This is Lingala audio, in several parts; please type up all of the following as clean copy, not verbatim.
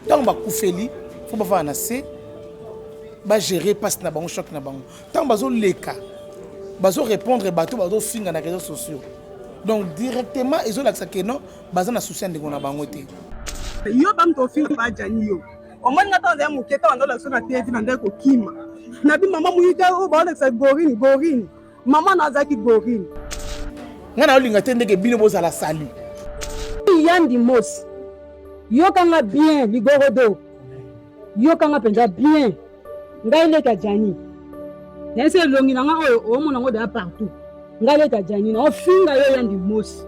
Tant ba koufeli, faut pas faire assez. Ba gérer passe na bango choc na bango. Tant bazo leka. Bazo répondre bateau bazo finga na réseaux sociaux. Donc directement ils ont l'accès que non, baza na souci ndeko na bango te. Yo bam to finga ba jani yo. O man na tande mu keta ndo la so na TV na ndeko kima. Na bi mama mu yita o ba la gorine. Mama na zaki gorine. Ngana olinga te ndeke bino boza la sali. Yandi mos. Yo kanga bien ligorodo. Yo kanga penza bien. Ngai ta jani. Nese longi na nga o mo na ngo da partout. Ngai ta jani na o finga yo yandi mos.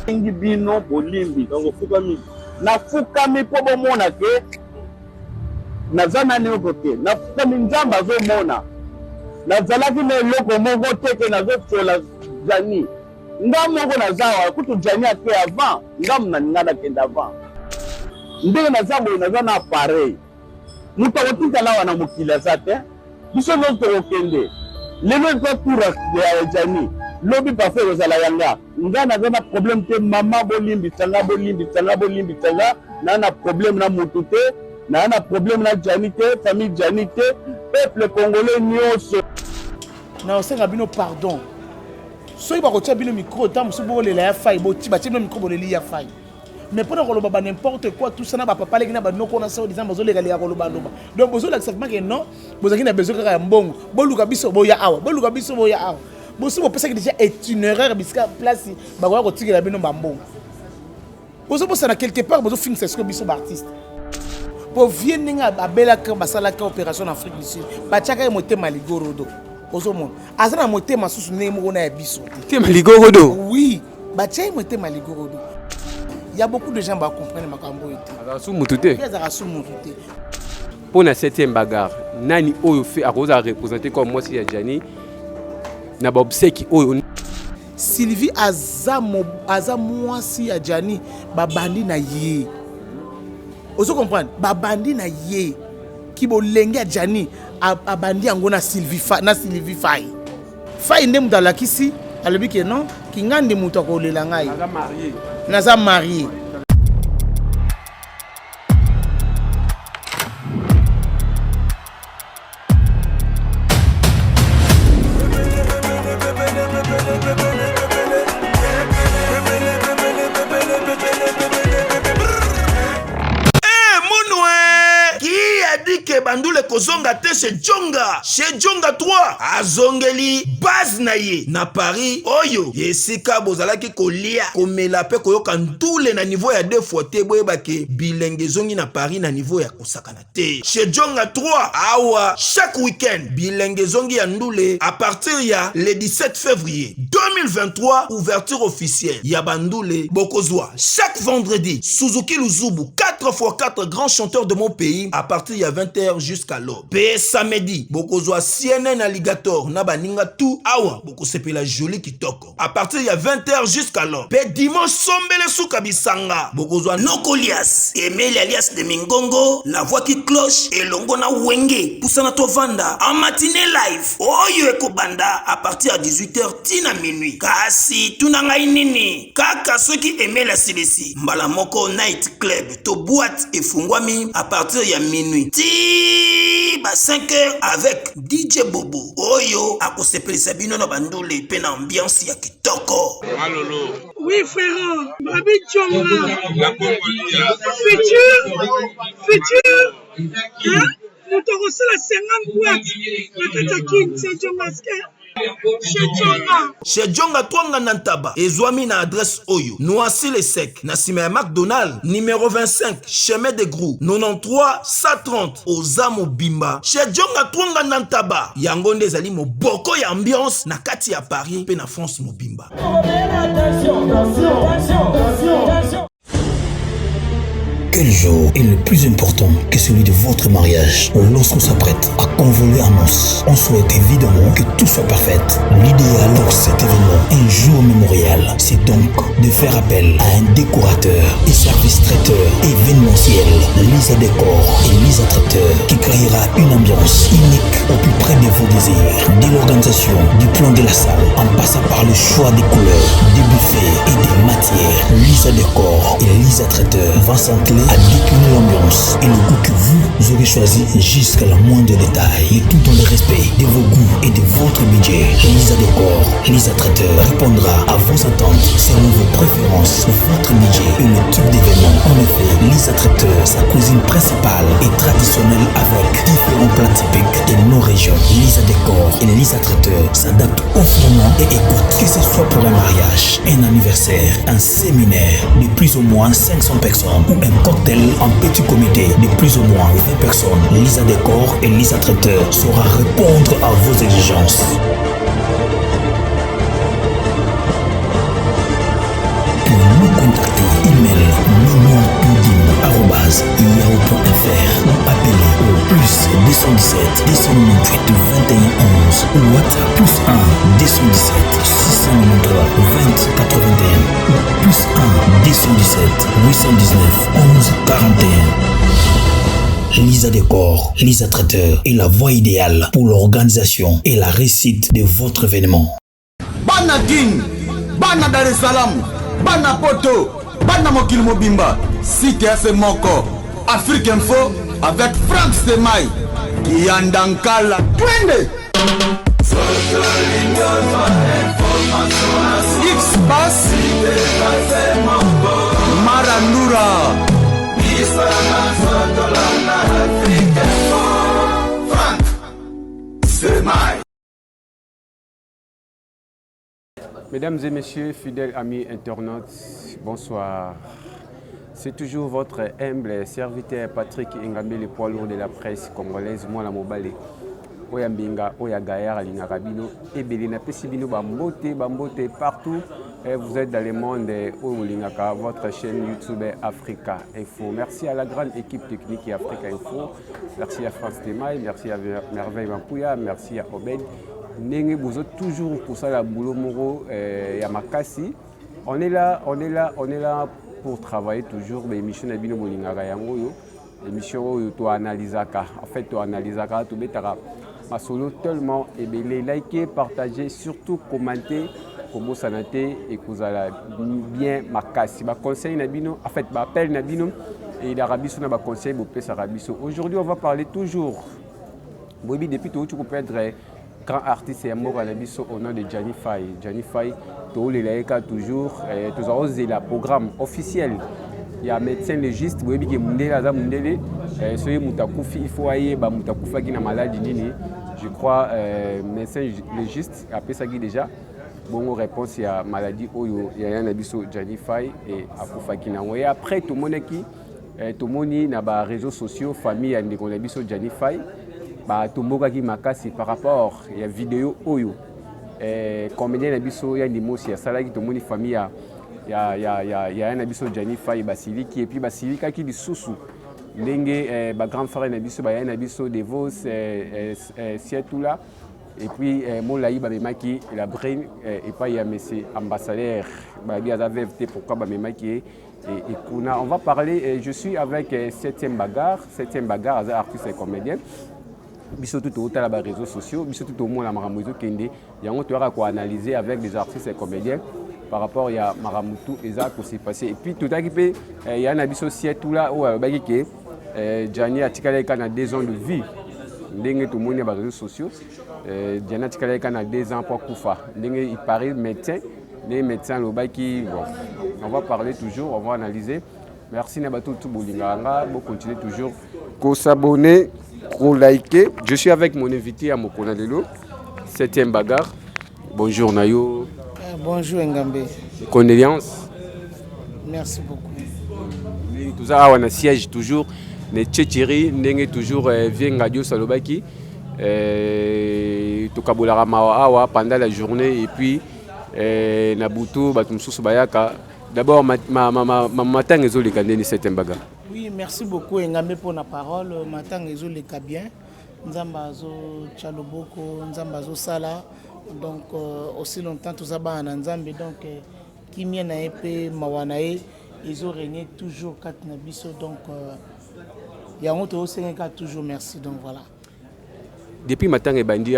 Ngi bino bolimbi ngo fukami. Na fukami po bomona ke. Na zana ne okote. Na fukami nzamba zo mona. Na zalaki ne loko moko teke na zo fola jani. Ngam moko na zawa kutu jani ate avant. Ngam na ngada kenda avant. Ndenge na zambo na zana pareil. Muta wotinga lawa na mukila zate. Biso no to okende. Lelo ko toura ya jani. Lobi pa fe rozala yanga. Ngana zana problème te mama bolimbi tanga na problème na mutute, na problème na jani te, famille jani te, peuple congolais nyonso. Na osenga bino pardon. Soki ba kotia bino micro tam so bo lela ya fai bo ti ba ti bino micro bo leli ya fai. Mais pendant qu'on va n'importe quoi, tout ça n'a pas parlé, n'a pas de nos connaissances, disant besoin de les gars donc besoin d'accepter que non, besoin qu'il a besoin d'un bon, boluka biso boya awa, boluka biso boya awa. Bon si vous pensez que déjà est une erreur parce que place ba ko tirer la bino bambo. Besoin pour ça na quelque part besoin finir ce que biso artiste. Pour venir à bela ka basala ka opération en Afrique du Sud, ba tiaka moté maligorodo. Ozomon. Azana moté masusu nemo na biso. Té maligorodo. Oui, ba tiaka moté maligorodo. Il y a beaucoup de gens qui comprennent ma cambo. Pour la 7e bagarre, Nani Oyo fait à Rosa représenter comme moi si Adjani. Nabobseki Oyo. Sylvie Aza moi si Adjani, babandi na ye. Vous comprenez? Babandi na ye. Qui bo lenge Adjani, abandi angona Sylvie Faye. Faye ndem dans la kisi, alobi que non, ki ngande muto ko lelangai. Naza marié. Bandule kozonga te chez Djonga 3 azongeli base na ye na Paris oyo yesika bozalaki kolia komela pe koyoka ndule na niveau ya 2 fois te boyeba ke bilenge zongi na Paris na niveau ya kosakana te chez Djonga 3 awa chaque week-end bilenge zongi ya ndule à partir ya le 17 février 2023 ouverture officielle ya bandule bokozwa chaque vendredi Suzuki Luzubu 4x4 grands chanteurs de mon pays à partir ya 20h jusqu'à l'aube. Pe samedi, bokozwa CNN Alligator na baninga tout awa bokosepela joli kitoko. À partir ya 20h jusqu'à l'aube. Pe dimanche sombele suka bisanga. Bokozwa Nokolias, Emile alias de Mingongo, la voix qui cloche et longo na wenge. Poussana tovanda en matinée live. Oyo ekobanda à partir à 18h tina minuit. Kasi tunanga inini. Kaka ceux qui aimaient la CDC. Mbala moko night club to boîte et fungwami à partir ya minuit. Ba 5h avec DJ Bobo Oyo akosepelisa bino na bandule pe na ambiance ya kitoko. Malolo. Oui frère, Babi Djonga. La Congolia. Futur. Hein? Nous te reçons la 50 boîtes. La Katakin, c'est Djonga. Chez Djonga Twanga Nantaba, Ezwami na adresse Oyo, Noisy les Secs, Nassime McDonald, numéro 25, chemin de Grou, 93 130, Ozamo Bimba. Chez Djonga Twanga Nantaba, Yangonde Zali mo boko ya ambiance, na kati ya Paris, pe na France mo Bimba. Quel jour est le plus important que celui de votre mariage? Lorsqu'on s'apprête à convoler en noces, on souhaite évidemment que tout soit parfait. L'idéal pour cet événement, un jour mémorial, c'est donc de faire appel à un décorateur et service traiteur événementiel, Lisa Décor et Lisa Traiteur, qui créera une ambiance unique au plus près de vos désirs. Dès l'organisation du plan de la salle, en passant par le choix des couleurs, des buffets et des matières, Lisa Décor et Lisa Traiteur vont s'entrer à décliner l'ambiance et le goût que vous aurez choisi jusqu'à la moindre détail. Et tout dans le respect de vos goûts et de votre budget. Lisa Décor, Lisa Traiteur répondra à vos attentes selon vos préférences, votre budget et le type d'événement. En effet, Lisa Traiteur, sa cuisine principale et traditionnelle avec différents plats typiques de nos régions. Lisa Décor et Lisa Traiteur s'adaptent au format et écoutent, que ce soit pour un mariage, un anniversaire, un séminaire de plus ou moins 500 personnes ou un cocktail en petit comité de plus ou moins 20 personnes. Lisa Décor et Lisa Traiteur saura répondre à vos exigences. Pour nous contacter, email mimontoudim@yahoo.fr ou appelez au plus 217 298 21 11 ou WhatsApp plus 1 217 693 20 81 ou plus 1 217 819 11 41. Lisa Décor, Lisa Traiteur est la voie idéale pour l'organisation et la réussite de votre événement. Bana King, Bana Dar es Salaam, Bana Poto, Bana Mokil Mobimba, Site AC Moko, Afrique Info avec Frank Stemai, Yandankala, Twende. X-Bass, Maranura. Mesdames et messieurs, fidèles amis internautes, bonsoir. C'est toujours votre humble serviteur Patrick Ngambe, le poids lourd de la presse congolaise, moi la mobile. Oya Mbinga, Oya Gayar, Alina Rabino, et Belina Pesibino, Bambote partout. Et vous êtes dans le monde Oulingaka, votre chaîne YouTube Africa Info. Merci à la grande équipe technique et Africa Info. Merci à France Temaï, merci à Merveille Mampouya, merci à Obed. Nenge vous êtes toujours pour ça la boulot moro et à Makassi. On est là pour travailler toujours l'émission de Bino Bolingaka Yangoyo. L'émission où tu analyses en fait tu analyses tu betara ma solo tellement et les liker, partager, surtout commenter comme ça naté et que vous allez bien Makassi. Ba conseil Nabino en fait ba appel Nabino et il a rabiso na ba conseil bo pesa rabiso. Aujourd'hui on va parler toujours Bobi depuis tout tu peux être grand artiste et amour à l'habisso au nom de Gianni Faye. Gianni Faye, tous les laïcs toujours, tous osé le programme officiel. Il y a un médecin légiste, vous voyez que Mundele, celui Moutakufi, il faut aller, Moutakufa qui a maladie nini. Je crois médecin légiste, après ça qui déjà, bon réponse il y a maladie il y a un abisso Gianni Faye et Akufa qui n'a. Et après tout le monde qui, tout le monde n'a pas réseaux sociaux, famille, il y a un abisso Gianni Faye. Tumboka qui makasi par rapport à la vidéo oyo comédien nabiso ya ndimosi ya salaki to moni famille ya nabiso Gianni Faye basiliki et puis basilika ki lisusu ndenge ba grand frère nabiso ba ya nabiso Devos Sietula et puis molai ba memaki la brain et pas ya monsieur ambassadeur ba bi azavete pourquoi ba memaki et kuna on va parler je suis avec 7e bagarre artiste et comédien. Biso tout au tala ba réseaux sociaux, biso tout au monde la maramuto kende, yango tu auras quoi analyser avec des artistes et comédiens par rapport à maramutu et ça qui s'est passé. Et puis tout à fait, il y a un abisso tout là où bagi que Gianni a tikala kana 2 ans de vie. Ndenge tout le monde ba réseaux sociaux, Gianni a tikala kana 2 ans pour kufa. Ndenge il paraît médecin, les médecins le baki bon. On va parler toujours, on va analyser. Merci Nabatou tout bolinganga, bon continuer toujours ko s'abonner. Pour liker, je suis avec mon invité à Mokonalelo, 7e bagarre. Bonjour Nayo. Bonjour Ngambe. Condoléances. Merci beaucoup. Tout ça, on a siège toujours. Les Tchétiri, n'est toujours vient radio Salobaki. Tokabolara Mawa pendant la journée et puis Nabuto, Batumsous Bayaka. D'abord, ma matin est les candidats de 7e bagarre. Oui, merci beaucoup Ngambe pour la parole. Matin les le bien. Nzambazo Tchaloboko, Nzambazo Sala. Donc aussi longtemps tout ça ba Nzambe donc qui mien na épée mawanae ils ont régné toujours quatre nabiso donc il y a honte au Sénégal toujours merci donc voilà. Depuis matin et bandi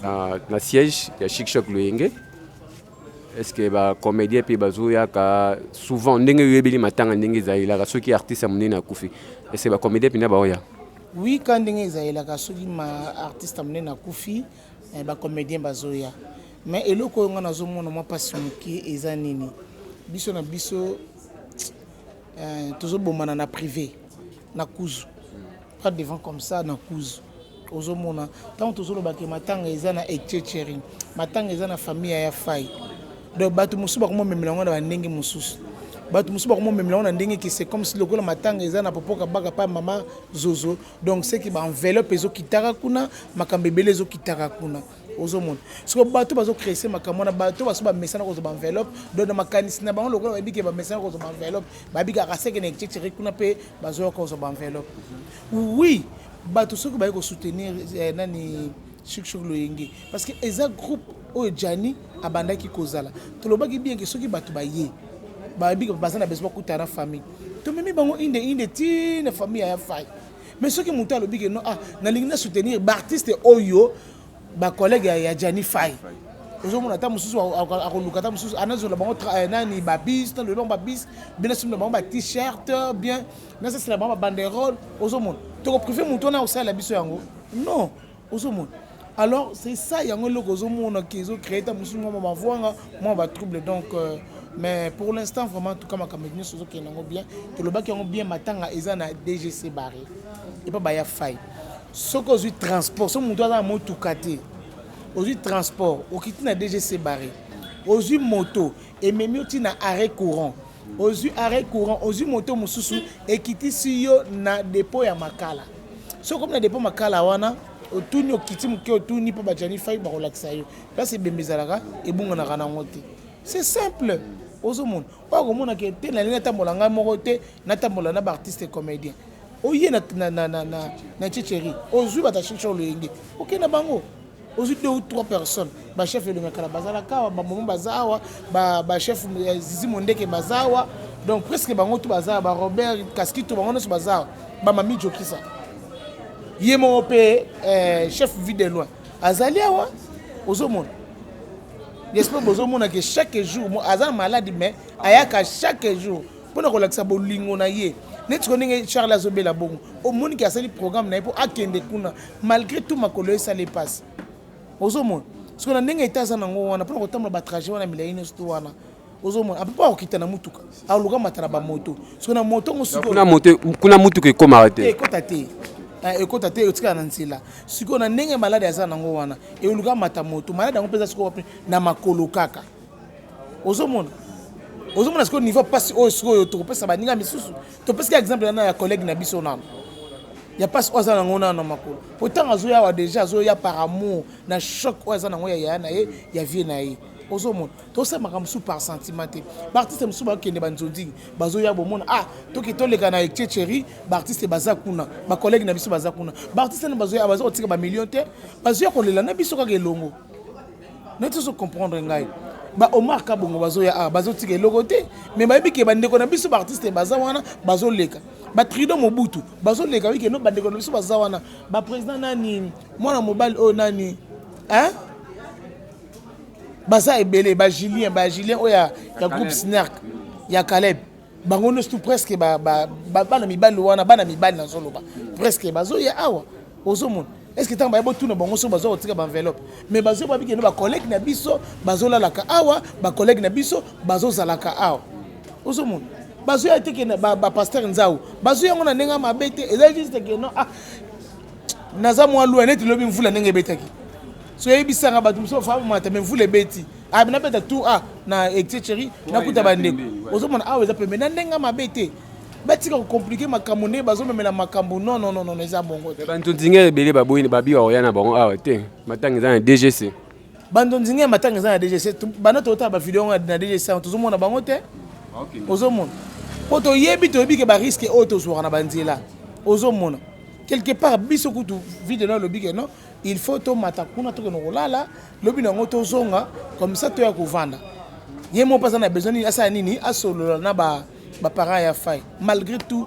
na siège il y a Chic Choc Loyenge. est-ce que ba comédien pe bazoya ka souvent ndenge yebeli matanga ndenge zaila ka soki artiste amune na kufi est-ce que ba comédien pe na ba oya oui quand ndenge zaila ka soki ma artiste amune na kufi ba comédien bazoya mais eloko nga nazomona moi passion ki eza nini biso na biso tozobomana na privé na kuzu pas devant comme ça na kuzu ozomona tant tozolobaki matanga eza na etchechering matanga eza na famille ya fai donc bato musu ba ko memela ngona ba ndenge mususu bato musu ba ko memela ngona ndenge ki c'est comme si lokola matanga eza na popoka baka pa mama zozo donc c'est qui ba enveloppe ezo kitaka kuna makambe bele ezo kitaka kuna ozomona so bato bazo créer makamona bato baso ba message ko zo ba enveloppe donc makanisi na bango lokola ba biki ba message ko zo ba enveloppe ba bika raseke na etchechering kuna pe bazo ko zo ba enveloppe oui bato soki baye ko soutenir nani Chuk Loyenge parce que eza groupe o Jani abandaki kozala tolobaki bien que soki bato baye ba bika bazana besoin kuta na famille to memi bango inde ti na famille ya fai mais soki mutu alobi que non na lingi na soutenir ba artiste oyo ba collègue ya Jani fai ozomona ta mususu akoluka ta mususu anazola bango nani babis dans le long babis bien sûr bango ba t-shirt bien na ça c'est la bango banderole ozomona to privé mutu na osala biso yango non ozomona alors c'est ça yango loko ozomona kizo créer ta mususu moi ba voanga moi ba trouble donc mais pour l'instant vraiment en tout cas ma caméra sozo ki nango bien to le baki yango bien matanga eza na DGC barré et pas ba ya fai soko zu transport so mutu za motu kate aux transport au qui na DGC barré aux moto et même oti na arrêt courant aux arrêt courant aux moto mususu et kiti si yo na dépôt ya makala so comme na dépôt makala wana otuni okiti muke otuni pa bajani fai ba relaxa yo là c'est bembezalaka et bunga na kana ngote c'est simple aux monde pas comme on a que te na linga tambolanga moko te na tambola na ba artiste comédien oye na tchétchéri aux bata Chuk Loyenge OK na bango aux 2 ou 3 personnes ba chef de Makala bazala kawa ba momo bazawa ba chef Zizi Mondeke bazawa donc presque bango tout bazawa ba Robert Kaskito bango no bazawa ba Mami Jokisa yemo pe chef Videnois azali awa ozomona j'espère bozomona que chaque jour mo azal malade mais ayaka chaque jour pona ko laksa bolingo na ye net koninga Charles Azobela bongo au monde qui a sali programme na pour akende kuna malgré tout makolo ça les passe ozomona parce que na ndenge etaza nango wana pona kotambola ba trajet wana milaine sto wana ozomona apa okita na mutuka aluka matana ba moto parce que na moto ngosiko kuna mutuka ekoma arrêté ekota te ekota te otika na nzela siko na ndenge malade aza nango wana eluka mata moto malade ngo pesa siko na makolo kaka ozomona siko niveau passe o siko to pesa baninga misusu to pesa exemple na ya collègue na biso nana ya passe oza nango na makolo pourtant azoya wa déjà azoya par amour na choc oza nango ya na ye ya vie na ye ozomona to sa makamsu par sentiment te ba artiste musu ba kende banzodi bazoya bomona to ki to leka na etchecheri ba artiste baza kuna ba collègue na biso baza kuna ba artiste na bazoya bazo tika ba million te bazoya kolela na biso ka kelongo na to so comprendre ngai ba Omar Kabongo bazoya bazo tika eloko te mais ba biki ba ndeko na biso ba artiste baza wana bazo leka ba Trido Mobutu bazo leka wiki no ba ndeko na biso baza wana ba président nani mwana mobile o nani baza ebele ba Julien oya ya groupe Snark ya Caleb bango no tout presque ba na mibali wana bana mibali na zoloba presque bazo ya awa ozomona est-ce que tant ba botu na bango so bazo otika ba enveloppe mais bazo ba biki no ba collègue na biso bazo lalaka awa ba collègue na biso bazo zalaka awa ozomona bazo ya teke na ba pasteur Nzao bazo yango na nenga mabete eza juste que non naza mwa lwa neti lobi mvula ndenge betaki so yebisanga bato muso fa mata me mvula beti abina beta tout na etchecheri na kuta bandeko ozomona eza pembe na ndenga mabete batika ko compliquer makambo ne bazo memela makambo non eza bongo te bantu ndinge ebele baboyi babi wa oyana bango te matanga eza na DGC bantu ndinge matanga eza na DGC bana tota ba video na DGC tozomona bango te ozomona poto yebi ke ba risque auto so na banzela ozomona quelque part biso kutu video na lobike non il faut to matakuna to no lala lobi na ngoto zonga comme ça to ya kovanda yemo pas na besoin asa nini asolo na ba parents ya fai malgré tout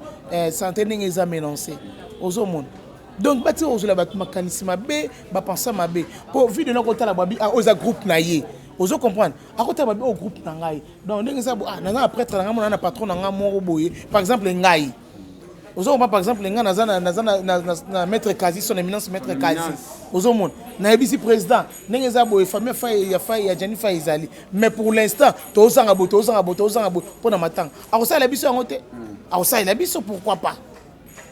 santé ningi za menoncer ozomona donc bati ozola bat makanisi mabe ba penser mabe pour video na kota la babi oza groupe na ye Ozo comprendre. À côté ba au groupe nangai. Donc ndenge ça na prêtre na patron na moko boye. Par exemple ngai. Ozo par exemple ngai na maître Kazi son éminence maître Kazi. Ozo mon na ebisi président ndenge ça boye famille ya Jani Faye ezali. Mais pour l'instant to sanga bo pour na matang. A ça la biso ngote. A ça la biso pourquoi pas.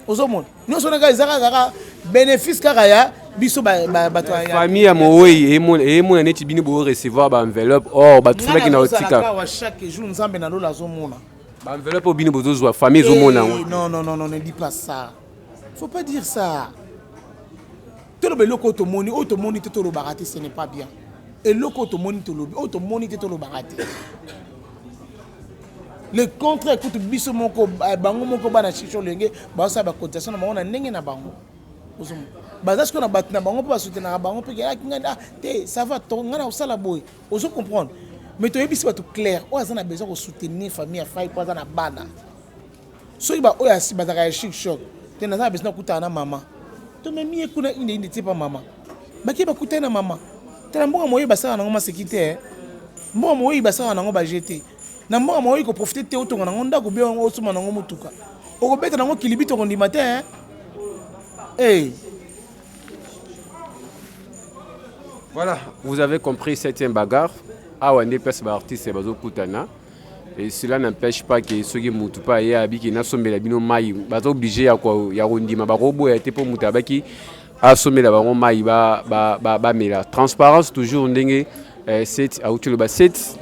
Ozo mon. Nous sonaka ezaka bénéfice kaka ya biso famille ya moyi et mon neti bini bo recevoir ba enveloppe or ba tout qui na otika chaque jour nzambe na lola zomona ba enveloppe bini bozo zo famille zomona non ne dis pas ça, faut pas dire ça. Tout le beloko to moni to lo barate, ce n'est pas bien. Et loko to moni to lo barate. Le contraire, écoute biso moko bango moko bana chicho lenge ba sa ba cotisation na bango na ndenge na bango. Parce qu'on a battu na bango pour soutenir bango pour que ça va tonga na sala boy. Ozo comprendre. Mais to yebisi ba tout clair. O azana besoin de soutenir famille afai pour na bana. So iba o ya si bazaka chic choc. Te na besoin kuta na mama. To memi ekuna inde te pa mama. Ba ki ba kuta na mama. Te na mbonga moyi basala na ngoma sécurité. Mbonga moyi basala na ngoma jeter. Na mbonga moyi ko profiter te otonga na ngonda ko be o suma na ngoma mutuka. O ko beta na ngo kilibito ko ndimate hein. Hey. Voilà, vous avez compris cette bagarre. Awande pes ba artiste bazo kutana. Et cela n'empêche pas que ceux qui mutu pas ya abiki na sombela bino mai bazo obligé ya ko ya rondima ba robo ya te po mutabaki a sombela ba mai ba mela. Transparence toujours ndenge cette a utile ba cette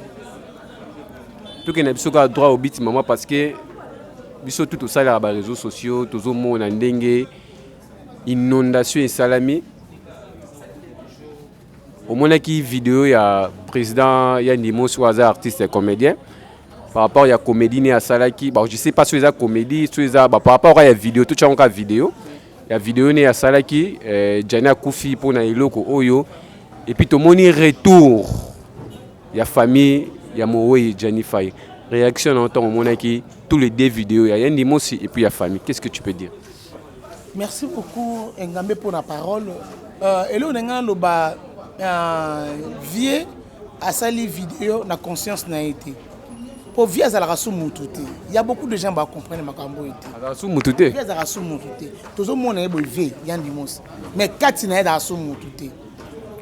tout que na biso ka droit au bit maman parce que biso tout ça là ba réseaux sociaux tozo mona ndenge inondation et salami. Au moins qui vidéo il y a président il y a Nimo soit artiste et comédien par rapport à la comédie à Salaki bon je sais pas si c'est comédie si c'est par rapport à la vidéo tout ça encore vidéo il y a vidéo né à Salaki Jana Koufi pour na iloko oyo et puis tout le monde retour il y a famille il y a Mooi Jani Faye réaction en temps au moins qui tous les deux vidéos il y a Nimo aussi et puis il y a famille qu'est-ce que tu peux dire? Merci beaucoup Ngambe pour la parole et là on a le bas vie à sali vidéo na conscience na été pour vie à la rasu mututé il y a beaucoup de gens qui comprennent makambo été rasu mututé vie à la rasu mututé tout le monde est vie yandimos mais kati na rasu mututé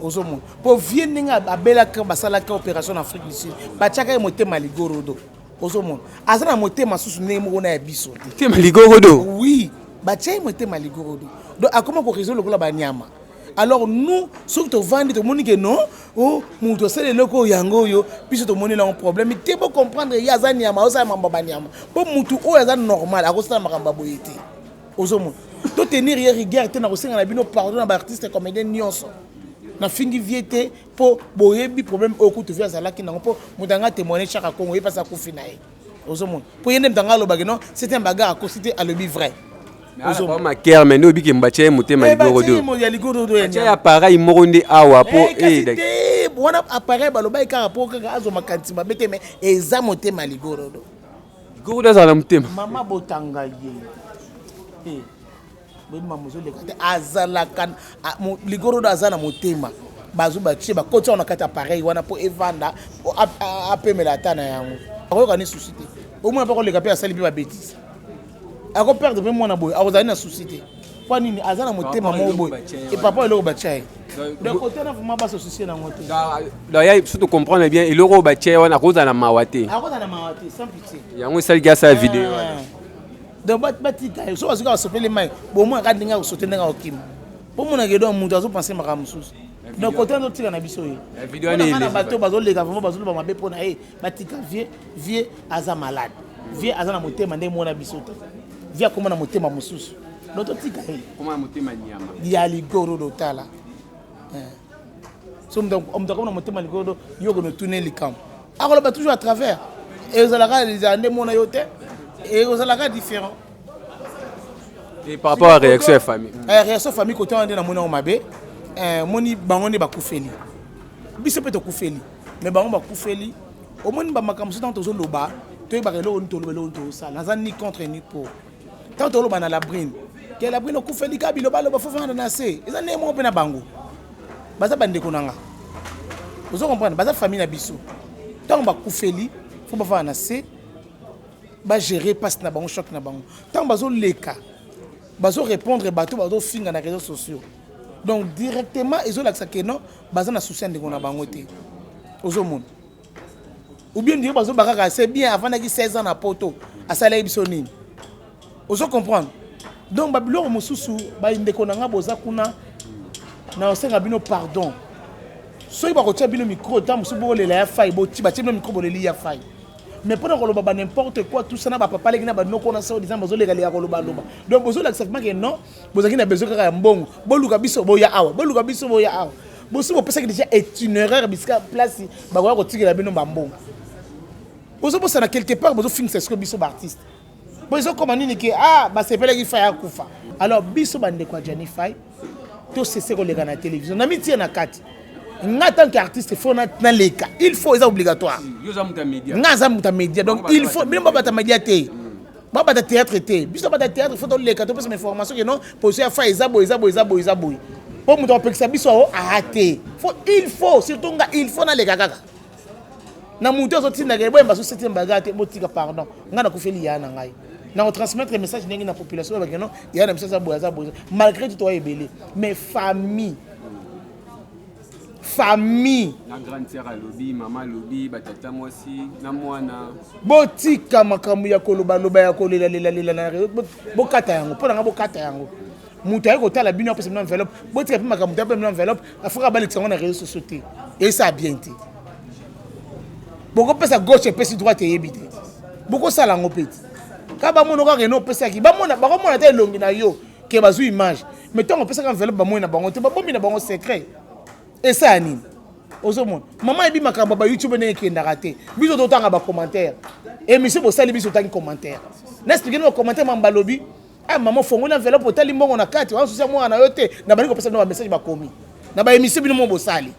ozo monde pour vie ninga abela ka basala ka opération en Afrique du Sud ba chaka moté maligorodo ozo monde azana moté masusu nemo na biso te maligorodo oui ba chaka moté maligorodo donc a comment ko résoudre la banyama. Alors nous, ceux qui vendent, tout le monde dit non, oh, mon dossier est là, yango yo, puis tout le monde a un problème. Mais tu peux comprendre, il y a des gens qui ont des gens. Pour mutu, oh, c'est normal, à cause de la marambaboyété. Ozomo. Tout tenir hier rigueur, tu n'as aussi un abino pardon à l'artiste comédien nyonso. Na fingi viété pour boyebi problème au coup de vie à la qui n'a pas mudanga témoigner chaque Congo et pas ça confinaé. Ozomo. Pour y aller dans le bagage non, c'est un bagarre à cause à le vrai. Ozo ma cœur mais no biki mbache muté maligorodo ya appareil moronde awa po et bona appareil baloba ikara po kaka azo makanti babete mais eza muté maligorodo gorodo za na muté mama botanga ye bima muzole kate azala kan ligorodo azana mutema bazu bache bakoti on akata appareil wana po evanda apemela tana yango akoka ni société au moins pas ko le kapé asali ba bêtise. A perdre même mon aboy, a une société. Pas ni azana motema mo boy. Et papa le bachai. De côté na vraiment pas soucier na moto. D'ailleurs, surtout comprendre bien, il le bachai on a cause na mawate. A cause na mawate sans pitié. Yango sal gars sa vidéo. Donc batika, so azika so pele mai, bo mo ka dinga so tenga okim. Bo mo na gedo mutu azo penser makamususu. Donc côté no tika na biso ye. La vidéo ni na bato bazo lega vraiment bazo ba mabe pona e batika vie aza malade. Vie azana motema ndé mo na biso. Via comment na motema mususu l'autre tika comment motema nyama ya ligoro do tala so on me comme na motema ligoro yoko no tourner les camps alors ba toujours à travers et vous allez les andé mon yote et vous allez différent et par rapport à réaction famille réaction famille côté on na mona o mabe moni bangone ba kufeli biso peut kufeli mais bango ba kufeli au moni ba makamso tant tozo loba to ba relo on to lobelo to ça na ni contre ni pour tant que l'on a la brine, que la brine au coup fait du câble, le bal au fond de la C. Ils en ont un peu na bango. Baza bande konanga. Vous comprenez? Baza famille na biso. Tant ba koufeli, faut ba faire na C. Ba gérer passe na bango choc na bango. Tant bazo leka. Bazo répondre bateau bazo finga na réseaux sociaux. Donc directement ils ont l'accès que non, baza na souci ndeko na bango te. Ozo monde. Ou bien dire bazo bakaka c'est bien avant na 16 ans na poto, asala biso nini. Ozo comprendre? Donc babilo mosusu ba ndeko na nga boza kuna na osenga bino pardon. Soki bakotia bino micro tant musu bolela ya faille boti batia bino micro boleli ya faille. Mais pendant qu'on ba n'importe quoi tout ça na ba papa leki na ba noko na ça disant bazo lega lega koloba loba. Donc bozo la exactement que non, bozaki na besoin kaka ya mbongo. Boluka biso boya awa, boluka biso boya awa. Boso bo pesa que déjà est une erreur biska place ba ko kotikela bino ba mbongo. Bozo bosa na quelque part bozo finir ce que biso ba artiste. Bozo comme nini que ba sepela ki faille akufa. Alors biso bande kwa Jani Faye to cesser ko lega na télévision. Na miti na kati. En tant qu'artiste, il faut les cas. Il faut, c'est obligatoire. Donc il faut, même pas ta média, pas ta théâtre, il faut les cas. Parce que information que non, pour faire Izabo. Pour me dire que ça biso arrêté. Il faut, surtout il faut dans les gars. Na monter aux autres na gars, parce que c'est un bagage, motika pardon. Ngana ko feli ya na ngai. Na on transmettre le message à la population parce que non, il y a un message malgré tout toi est belé. Mais famille la grande sœur à lobby, maman lobby, batata moi aussi, na mwana botika makambu ya koloba loba ya kolela lela bokata yango pona bokata yango mutu ayiko tala bino apesa une enveloppe botika pe makambu ta pe une enveloppe afika bali tsango na réseaux sociaux et ça bien té boko pesa gauche et pesa droite yebite boko sala ngo peti ka ba mono ka reno pesa ki ba mona te longi na yo ke bazu image mais tant on pesa enveloppe ba mona bango te ba bombi na bango secret. Et ça anime. Maman ebi makambo ba YouTube ne ki ndaka te. Biso to tanga ba commentaire. Et monsieur bo sali biso tanga commentaire. N'expliquer no commentaire mamba lobi. Ah maman fongo na enveloppe tali mbongo na kati. Wa souci moi na yo te. Na bali ko pesa no message ba komi. Na ba émission bino mo bo sali.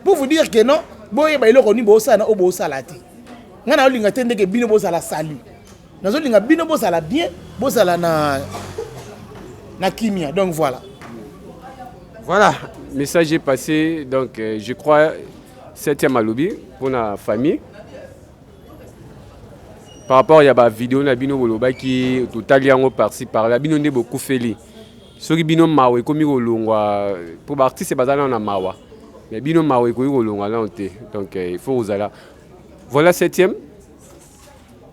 Pour vous dire que non, boye ba iloko ni bo sala o bo sala te. Ngana olinga te ndeke bino bo sala salut. Nazo linga bino bo sala bien, bo sala na kimia. Donc voilà. Voilà, le message est passé, donc je crois 7e à lobby pour la famille. Par rapport à la vidéo, la bino boloba qui totalement par-ci par-là, bino ne beaucoup fait. Ce qui bino mawe comme longwa pour l'artiste c'est pas là on a mawa, mais bino mawe comme longwa là on était, donc il faut vous aller. Voilà 7e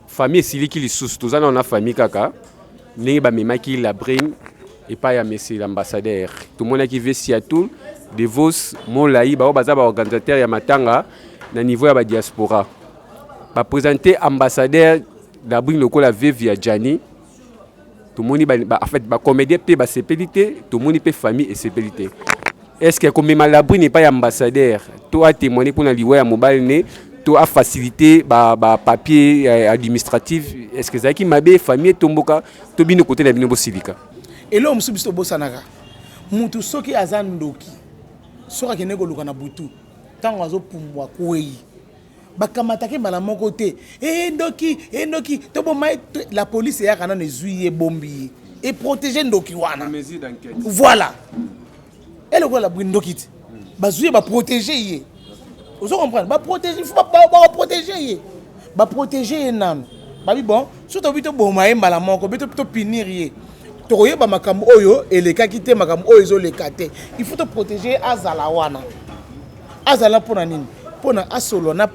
famille c'est qui les sous, tous on a famille kaka, n'est pas même qui la bring. Et pas à monsieur l'ambassadeur. Tout le monde qui veut Seattle, de Vos, Molaï, organisateur ya matanga na niveau ya diaspora. Ba présenter ambassadeur d'abri local la via Jani. Tout le monde en fait ba comédien pe ba CPLité, tout le monde pe famille et CPLité. Est-ce que comme Malabri n'est pas ambassadeur, toi témoigner pour na liwa ya mobile né, toi faciliter ba papier administratif, est-ce que ça qui mabe famille tomboka to bino côté la bino silika. Et là, on se dit bosanaka. Mutu soki azandoki. Soka kenego luka na butu. Tango azo pumbwa kwei. Bakamatake bala moko te. Ndoki, tobo mai la police ya kana nezuye bombi et protéger ndoki wana. Voilà. Et le quoi la ndoki. Bazuye ba protéger yé. Vous comprenez? Ba protéger, faut ba protéger yé. Ba protéger nam. Babi bon, surtout bito bomai bala moko, bito pinir yé. Toyeba makambo oyo eleka kite makambo oyo zo lekate. Il faut te protéger azala wana. Azala pona nini? Pona asolo na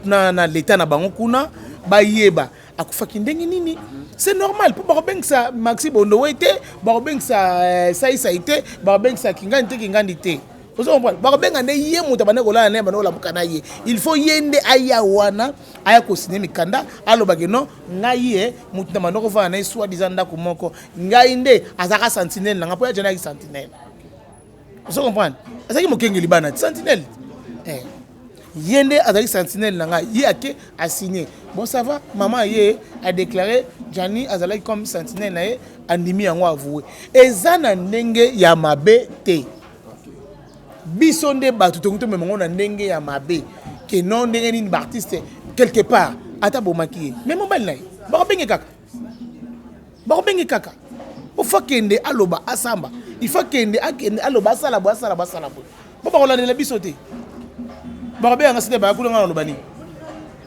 l'état na bango kuna ba yeba akufa kindengi nini? C'est normal pour ba bengsa Maxi Bondo wete, ba bengsa Saïsa ite, ba bengsa kingandi te. Vous comprenez? Ba benga ne ye muta bana kola na bana ola bukana ye. Il faut yende aya wana aya ko sinemi kanda aloba ke non ngai muta manoko va na soi disant ndako moko ngai nde azaka sentinelle na ngapo ya jana ki sentinelle. Vous comprenez? Azaki mokengeli bana sentinelle. Yende azaki sentinelle na ngai yake a signé. Bon ça va, maman ye a déclaré Jani azalaki comme sentinelle na ye andimi yango avoué. Ezana ndenge ya mabe te. Bisonde batu tonto memongo na ndenge ya mabe ke non ndenge ni artiste quelque part ata bomaki mais mobile nai ba bengi kaka o fakende aloba asamba il faut kende akende aloba sala bo ba ba la bisote Barbé a cité ba kulanga lobani.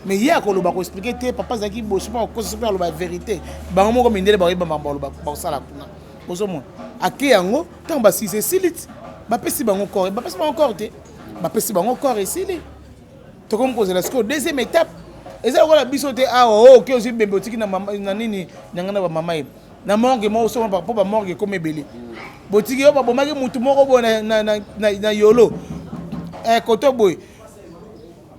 Mais hier ko loba ko expliquer te papa zaki bo je pas ko se faire la vérité. Ba mo ko mindele ba ba loba ba sala kuna. Bozo mon. Ake yango tant ba si c'est silit. Ba pesi ba encore, ba pesi ba encore te. Ba pesi ba encore ici. To comme poser la deuxième étape. Et ça la biso te ah oh OK aussi bébotiki na mama na nini nyanga ba mama yeb. Na morgue mo so ba pa morgue comme ebele. Botiki yo ba bomaki mutu moko bo na yolo. Koto boy.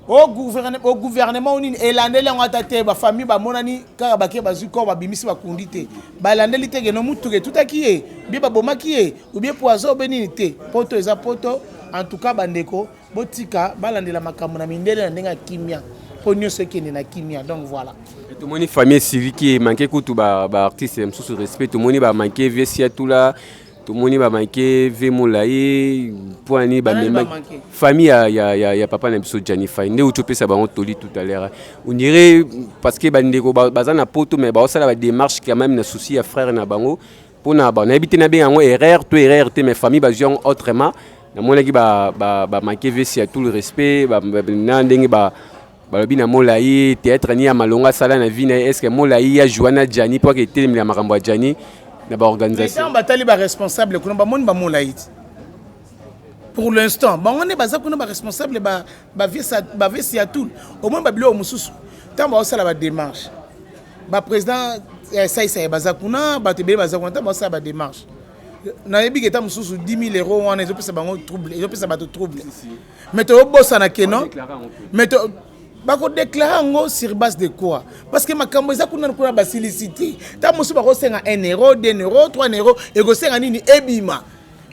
Au gouvernement on est landé en attaque ba famille ba monani car ba ke ba zuko ba bimisi ba kundite. Ba landé lite ke no mutu ke tout akié. Bi ba bomaki ou bien poison benité. Poto eza poto en tout cas bandeko botika ba landé la makamuna mindele ndenga kimia. Pogno ce qui est na kimia donc voilà. Tout le monde famille civile qui manqué tout ba artiste sous respect tout le monde ba manqué vesia tout là. Tout le monde va manquer, Vémolaï, Poani, famille, il y a papa n'importe Gianni Fay. Nous tu peux savoir on toli tout à l'heure. On dirait parce que bandeko bazana poto mais ba ça la démarche quand même na souci à frère na bango pour na ba habiter na bien en erreur tout erreur mais famille ba gens autrement. Na mona ki ba manquer vesi à tout le respect na ndenge ba balobi na Molaï théâtre ni ya malonga sala na vie na est-ce que Molaï ya Joana Gianni pour que télé la makambo Gianni. Organisation. Responsable pour l'instant, on est responsable de tout. Au moins, tant que la démarche. Le président Saïsa Bazakuna, la démarche. Na yebi que tam sous 10 000 euros on est trouble, trouble. Mais tu boss na kenon. Mais bako déclarer ngo sur base de quoi? Parce que makambo eza kuna kuna basilicité. Ta musu bako senga 1 euro, 2 euros, 3 euros et go senga nini ebima.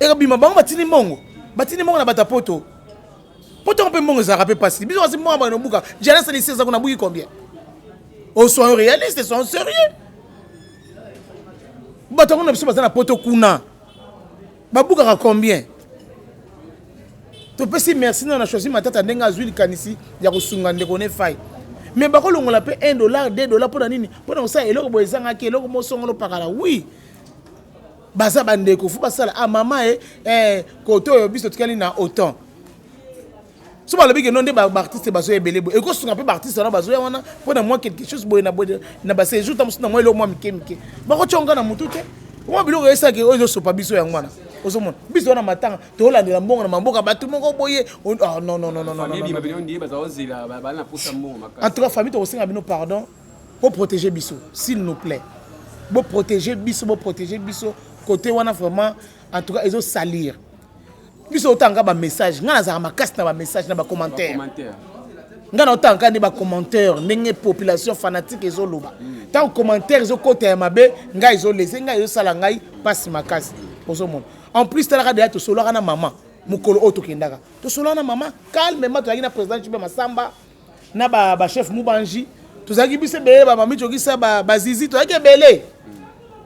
Ebima bango batini mongo. Batini mongo na batapoto. Poto on peut mongo za rapper passer. Biso asi mongo na buka. Jana ça les ça kuna buki combien? Au soin réaliste, sont sérieux. Bato on a biso bazana poto kuna. Babuka combien? Tu peux si merci, on a choisi ma tête à denga azul kanisi, ya kusunga ndekone fai. Mais bakolo on l'appelle $1, $2 pour nini? Pour ça et loko boyezanga ke loko mosongolo pakala. Oui. Baza bandeko fu basala ah maman koto yo biso tukali na autant. So ba lobi ke non de ba artiste bazo ebele bo. E ko sunga pe artiste na bazo ya wana pour na moi quelque chose boy na ba séjour tam na moi lo moi mike. Ba ko chonga na mutu te. Moi bilo esa ke ozo sopa biso ya ngwana. Osomon biso na matanga to landela mbongo na mamboka batu moko boye ah non famille babino ndi bazozila ba na posa mbongo makasi en tout cas famille to osenga bino pardon pour protéger biso s'il nous plaît pour protéger biso côté wana vraiment en tout cas ils ont salir biso otanga ba message ngana za makasi na ba message na ba commentaire ngana otanga ni ba commentaire ndenge population fanatique ezoloba tant commentaire ezo côté ya mabe nga ezo laisser nga ezo sala ngai passe makasi osomon. En plus, tu as dit solo na maman, mukolo auto kendaka. Tu solo na maman, calmement tu as dit na président Chibé Masamba, na ba chef Mubanji, tu as dit bise belé ba mami choki sa ba zizi, tu as dit belé.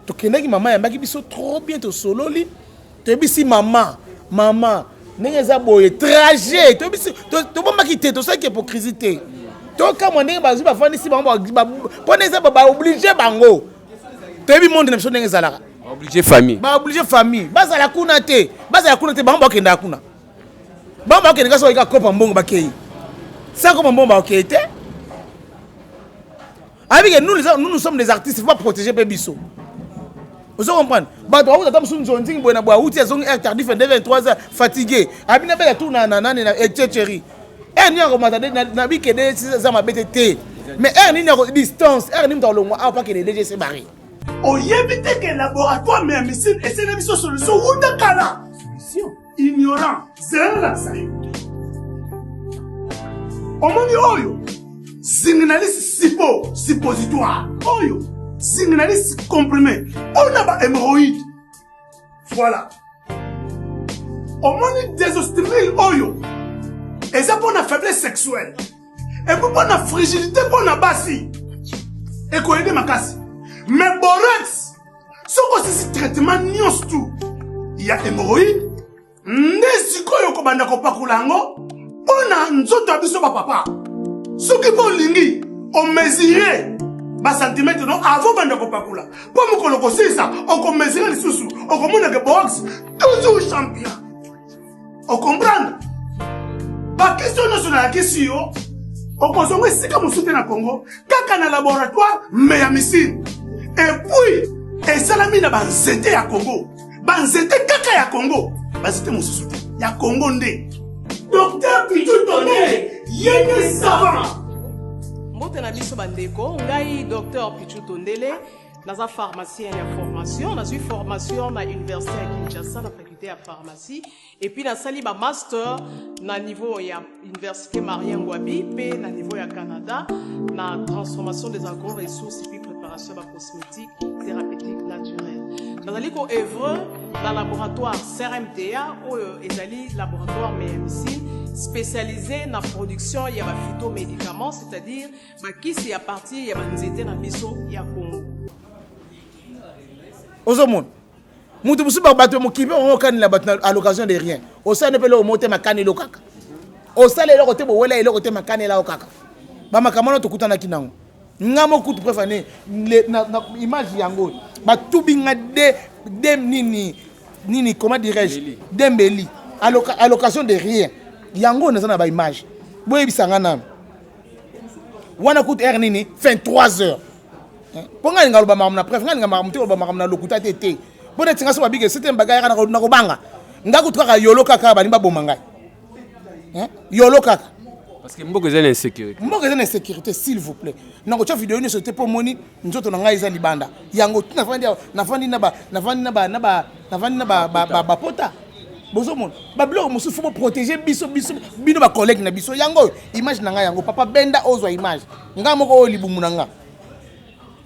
Tu kendaki maman ya mbaki biso trop bien tu solo li. Tu bisi maman, nenge za boye trajet, tu bisi tu bomba kité, tu sais que hypocrisie. Tu ka mo ndenge bazu ba fandi si bango ba pone za ba obligé bango. Tu bi monde na biso ndenge zalaka. Obligé famille. Obligé famille. Baza la kuna te bamba kenda kuna. Bamba kenda so ika kopa mbongo bakei. Ça comme mbongo bakei te. Avec nous sommes des artistes, il faut pas protéger Pébiso. Vous comprenez? Bah toi vous attendez sur une zone boy na bois outil zone air tardif 23h fatigué. Abina bela tout na etcheri. Ni en remonter na bi que des ça m'a bête. Mais ni distance, ni mtalongo a pas que les DG se barrer. Oyebi te que laboratoire mais médecine et c'est une solution ou de kala solution ignorant c'est la ça omoni oyo signaliste suppositoire oyo signaliste comprimé on a ba hémorroïde voilà omoni désostérile oyo et ça pour la faiblesse sexuelle et pour la fragilité pour la basi et ko aider makasi. Mais borax, ce que c'est traitement nyos tout. Il y a hémorroïde, nesiko yoko banda ko pakulango, pona nzoto abiso ba papa. Ce qui bon lingi, on mesurer ba centimètre non avant banda ko pakula. Po mo koloko ça, on ko mesurer les sous, on ko mona que borax toujours champion. On comprend? Ba question nationale question yo. Okozongo esika mosusu na Congo, kaka na laboratoire mais ya missile. Et puis esalami na banzete ya Congo. Banzete kaka ya Congo. Banzete mosusu ya Congo nde. Docteur Pichu Tondele, yene savant. Mbote na biso bandeko, ngai Docteur Pichu Tondele, naza pharmacien ya formation, nazui formation na université ya Kinshasa na faculté ya pharmacie et puis nasali ba master na niveau ya université Marien Ngouabi pe na niveau ya Canada na transformation des agro-ressources et puis préparation de cosmétiques thérapeutiques naturelles. Nazali ko œuvre dans laboratoire CRMTA ou ezali laboratoire médecine spécialisé dans la production ya ba phytomédicaments, c'est-à-dire ba kisi ya partie ya banzete na biso ya Congo. Ozomon mutu musu ba bato mo kibe on kan la bato à l'occasion de rien au sein de pelo moté makani lokaka au sale le côté bo wela le côté makani la okaka ba makamano to kutana kinango ngamo kutu préfane na image yango ba tubinga de nini comment dirais-je dembeli à l'occasion de rien yango na ba image boye bisanga na wana kutu er nini 23 heures. Ponga nga loba makamna pref nga makamna loba makamna lokuta tete bona tinga so babige c'était mbagaya na kobanga nga kutuka yolo kaka bali baboma ngai yolo kaka parce que mboko zene insécurité s'il vous plaît nako cha vidéo ni sote po moni nzoto na ngai za libanda yango nafandi na ba pota bozo mon ba blog musu faut protéger biso bino ba collègue na biso yango image na ngai yango papa benda ozwa image nga moko libumu na nga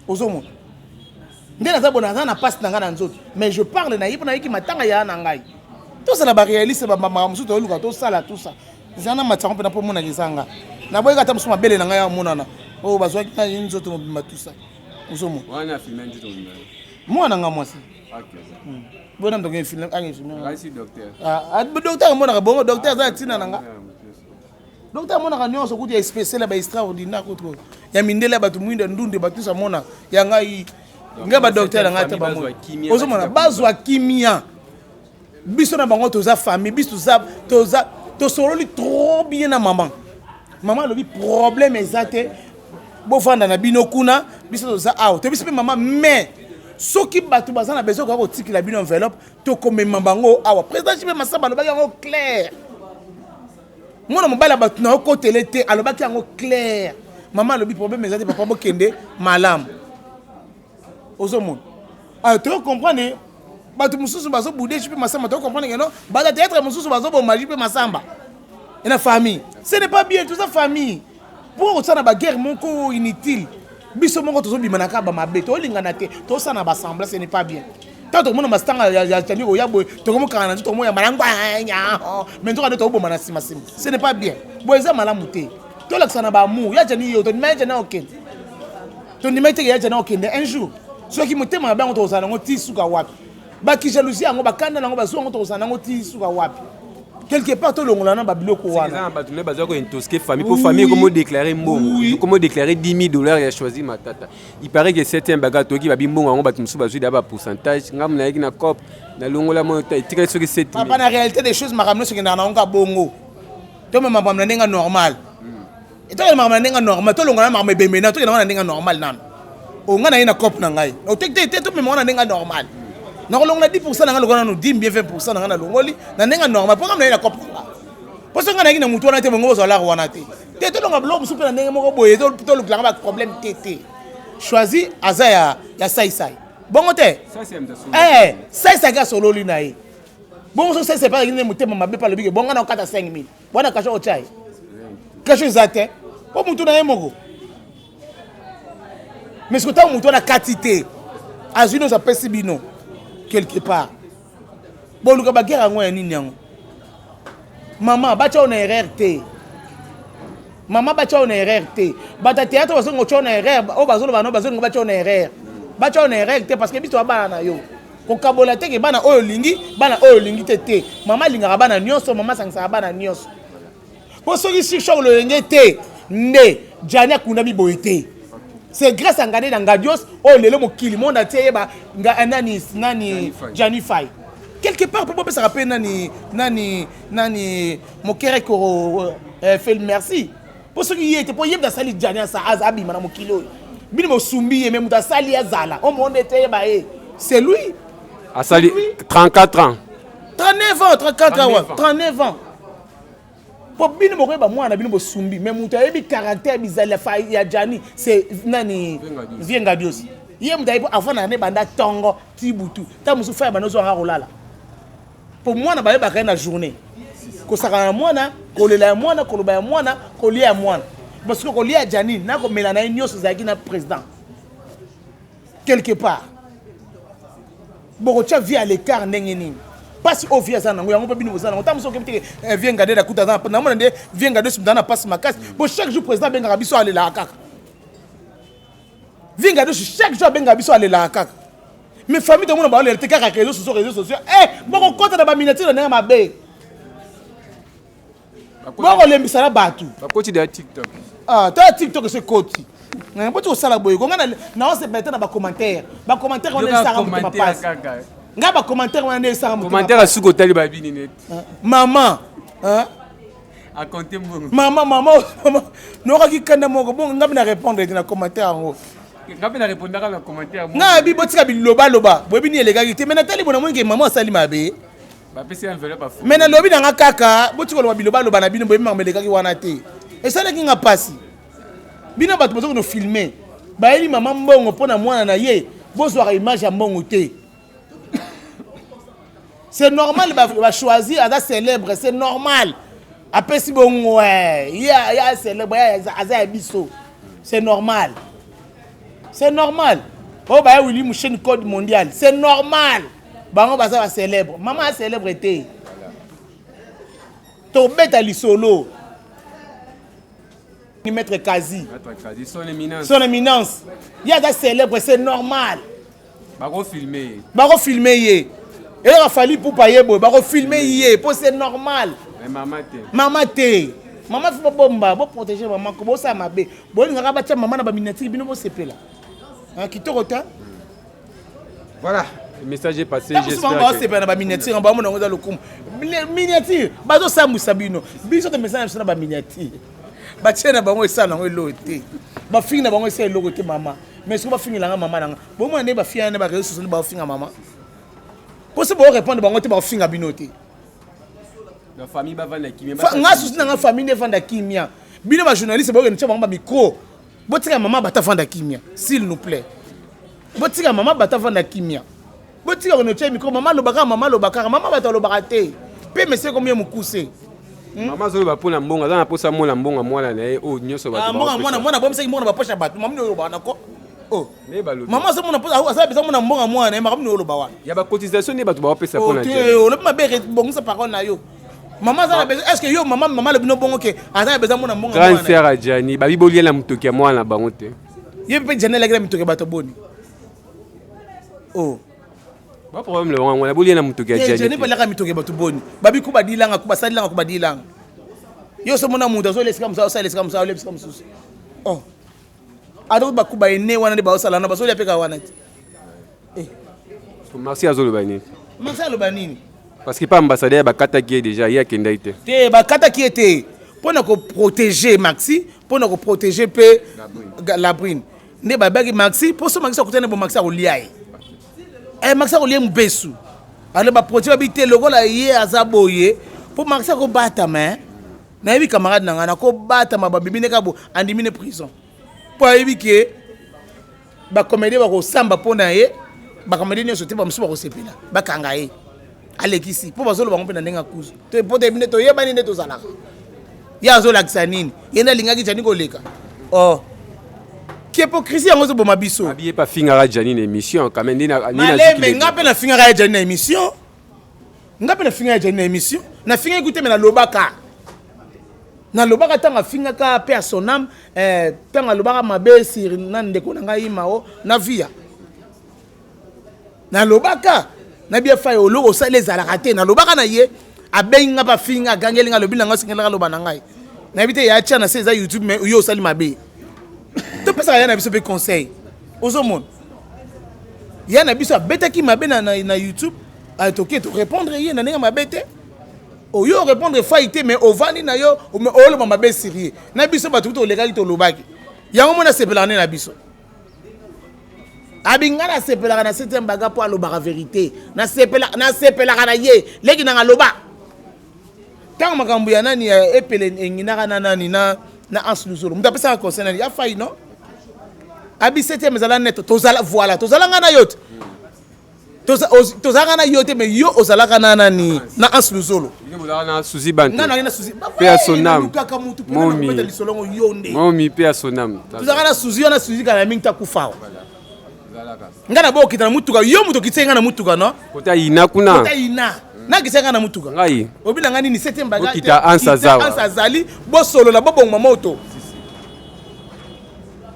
Ozomon. Ndena za bonanza na passe nanga na nzoto. Mais je parle na yipo na yiki matanga ya na ngai. Tout ça la ba réaliste ba mama musu to luka to sala tout ça. Zana matanga pe na po mona kisanga. Na boye kata musuma bele na ngai ya monana. Oh bazwa kita nzoto mobima tout ça. Ozomon. Wana filmer nzoto mobima. Mwana nga mwasi. OK. Bona ndonge film ange film. Merci docteur. Ah docteur mona ka bongo docteur za tina nanga. Docteur mona ka nyonso kuti ya spécial ba extraordinaire contre. Ya mindela batu mwinda ndunde batu sa mona ya ngai ngaba docteur nga ta ba mona ozo mona bazwa kimia biso na bango toza famille biso toza to sololi trop bien na maman lobi problème exacte bo fanda na bino kuna biso toza out to biso pe maman mais soki batu bazana besoin ko tikila bino enveloppe to komema bango awa président Jibe Masamba lo ba yango clair mona mobala batu na ko telete alobaki yango clair. Maman le problème mais papa bo kende malam ozomon tu comprendre batu mususu bazo boudé Jibe Masamba tu comprendre que non ba théâtre mususu bazo bomba Jibe Masamba et la famille ce n'est pas bien tout ça famille pour ça na ba guerre moko inutile biso moko tozo bimanaka ba mabe to lingana te to ça na ba semblance ce n'est pas bien tant to mona mastanga ya tani o yabo to komo kana to mo ya malangwa nya mais to ka to bomba na sima ce n'est pas bien boeza malamu te. To l'accent ba mou ya jani yo to nimete na okende to nimete ya jana okende un jour so ki mutema ba ngoto osana ngoti suka wapi ba ki jalousie ngo ba kanda ngo ba so ngoto osana ngoti suka wapi quelque part to longola na ba biloko wana ba to ne ba zo ko intosker famille pour famille comment déclarer mbongo comment déclarer $10,000 ya choisi matata il paraît que certains bagato ki ba bimbongo ngo ba tumsu ba zuida ba pourcentage ngam na yiki na cop na longola mo tika so ki 7 papa na réalité des choses makamno so ki na nga bongo to me mabam na ndenga normal. Et toi, tu es normal. Tu es normal. Tu es normal. Tu es cop na ngai. Tu es normal. Na kolonga 10% na ngalo na 10 bien 20% na ngana longoli na ndenga normal. Pourquoi na cop là? Parce que ngana na mutu na te bongo zo la wana te. Te to longa blog super na ndenga moko boye to le ba problème tété. Choisi azaya ya sai. Bongo te. Ça c'est sai ga solo li na yi. Bongo so sai pas ngine mutema mabe pa le bige bongo na 4 à 5,000. Bona kasho ochai. Kasho zate. Pour mutu na yemogo. Mais ce que tu as mutu na quantité. Azino za pesi bino quelque part. Bon luka ba guerre ngwa nini yango. Maman bacha on erreur te. Maman bacha on erreur te. Bata théâtre baso ngo chona erreur. O bazo ba no bazo ngo bacha on erreur. Bacha on erreur te parce que biso ba na yo. Ko kabola te ke bana oyo lingi te. Maman linga bana nyonso maman sangisa bana nyonso. Pour ceux qui cherchent le ngete ne jania kuna bi boité. C'est grâce à Ngade Ngadios oh lelo mokili monde atiye ba nani Janify. quelque part pour ça rappelle nani mon kéré ko fait merci pour ceux qui étaient pour yem da sali Jani sa azabi mana mokilo bini mo sumbi même da sali azala on monde était ba c'est lui Asali 34 ans 39 ans 34 ans 39 ans pour bini mo ba mwana bini mo sumbi même muta yebi caractère bizala fa ya Jani c'est nani Vienga Dios yem da avant na ne banda tongo tibutu ta musu fa banozo nga rolala pour moi na ba yeba na journée ko saka mwana ko lela mwana ko loba mwana ko lia mwana parce que ko lia Jani na ko melana nyos zaki na président quelque part bon tu vie à l'écart ndenge nini passe au via ça nango yango pa bino bozana ntamuso ke mtike vient garder la kuta na mona nde vient garder sumdana passe makasi bon chaque jour président benga biso aller la kaka vient garder chaque jour benga biso aller la kaka mais famille de mona ba aller te kaka réseaux sociaux bon ko na ba miniature na mabe bon ko lembisa na batu ba koti de TikTok ta TikTok c'est koti na mpo to sala boy ko ngana na on se mettre na ba commentaire on est ça ma passe nga ba commentaire on est ça commentaire su ko tali ba bini net maman a compter mbongo maman no ka kikanda moko bon nga bina répondre na commentaire ngo nga bina répondre na commentaire nga bi botika bi loba boy bini elega ki te mena tali bona mwinge maman sali mabe ba pesi enveloppe afu mena lobi na nga kaka botika loba bi loba na bino boy mama elega ki wana te et ça ki nga pasi bino bato bozo no filmer ba eli maman mbongo pona mwana na ye bozwa image ya mbongo te. C'est normal, il va choisir à célèbre, c'est normal. Après, si bon, ouais, il y a célèbre, il y a biso. C'est normal. C'est normal. Oh, bah, oui, il chaîne code mondial. C'est normal. Bah, on va célèbre. Maman a célébrité. Ton bête à l'isolo. Maître Kazi. Son éminence. Son éminence. Il y a des célèbres, c'est normal. Bah, on filmer. Bah, on filmer. Et il a fallu pour payer, il va filmer, c'est normal. Mais maman maman fait bomba, pour protéger maman, comme ça m'a bé. Bon, il a battu maman dans la miniature, il ne sait pas là. Qui te retient? Voilà, le message est passé. J'espère que c'est pas dans la miniature, on va dans le coup. Miniature, bazo ça musabino. Biso de message dans la miniature. Batien na bango ça na loté. Ba fille na bango c'est loté maman. Mais ce que ba fille la maman na. Bon moi ne ba fille na ba réseaux sociaux ba fille maman. Pour ça, vous répondre, vous avez fait un binoté. La famille va vendre la kimia. Nga souci na famille ne vendre la kimia. Bino ba journaliste ba ngeni ba micro. Botika maman bata vendre la kimia, s'il nous plaît. Botika maman bata vendre la kimia. Botika on tient micro maman lobaka maman bata lobaka te. Pe monsieur combien mukuse. Maman zo ba pona mbonga za na posa mona mbonga mwana na o nyoso ba. Mwana ba mseki mwana ba pocha batu. Maman no ba nako. Oh, maman ça mon apôtre ça besoin mon mbonga mwana ma kamni oloba wana ya ba cotisation ne ba to ba pesa pona te on ma be bongo sa parole na yo maman ça est-ce que yo maman le bino bongo ke asa besoin mon mbonga mwana grand frère Jani ba bibolia na mutoki ya mwana bango te ye pe Jani la gra mutoki bato boni oh ba problème le wana bolia na mutoki ya Jani pa la gra mutoki bato boni babi kuba dilanga kuba salilanga kuba dilanga yo so mona muda so lesika musa so lesika musa lesika musa oh adoko bakuba ene wana ne ba osala na baso lepeka wana ti merci azolo bani merci alo banini parce que pas ambassadeur bakata qui déjà il y a kenda ite te bakata qui était pour nous protéger Maxi pour nous protéger pe Labrine ne ba bagi Maxi pour so Maxi akutana bo Maxi oliaye Maxi oliaye mbesu ale ba protéger ba bité logo la ye azaboye pour Maxi ko bata mais na yebi camarade na ngana ko bata ma ba bibine ka bo andimine prison pour éviter ba comédie ba ko samba pona ye ba comédie nyo sote ba musu ba ko sepela ba kanga ye alekisi pour bazolo ba ngompe na ndenga kuzu to pote bine to yeba ni neto zalaka ya zo lakisa nini yenda lingaki Jani ko leka oh qui hypocrisie yango bo mabiso abiye pa finga Jani na émission quand même ni na mais ngape na finga Jani na émission ngape na finga Jani na émission na finga écouter mais na lobaka na lobaka tanga finga ka personnam tanga lobaka mabe sir na ndeko na ngai mao na via na lobaka na bien fa yo loko sa les alakate na lobaka na ye abenga pa finga gangelinga lobila nga singela loba na ngai na bité ya tia na seza YouTube mais yo sali mabe to pesa ya na biso be conseil ozo mon ya na biso betaki mabe na YouTube toke to répondre ye na ndenge mabe te oyo répondre faillite mais ovandi na yo oloba mabe sérieux na biso bato to lekaki to lobaki yango mona sepelaka na biso abinga na sepelaka na 7e baga po alobaka vérité na sepelaka na ye leki na ngaloba tango makambo ya nani epele enginaka na nani na Anse Luzolo mutu apesaka conseil nani ya failli non abi 7e ezala net tozala voilà tozala nga na yo te tozalaka na yo te mais yo ozalaka na nani na Anse Luzolo na Suzy Bantu nga na Suzy pe ya sonam momi pe ya sonam tozalaka na Suzy yo na Suzy kana mingi takufa nga na bokita na mutuka yo mutu okitisa nga na mutuka no kota ina kuna kota ina nakisa nga na mutuka ngai obila nga nini 7e baga okita Anse azali bosolola bobongwa moto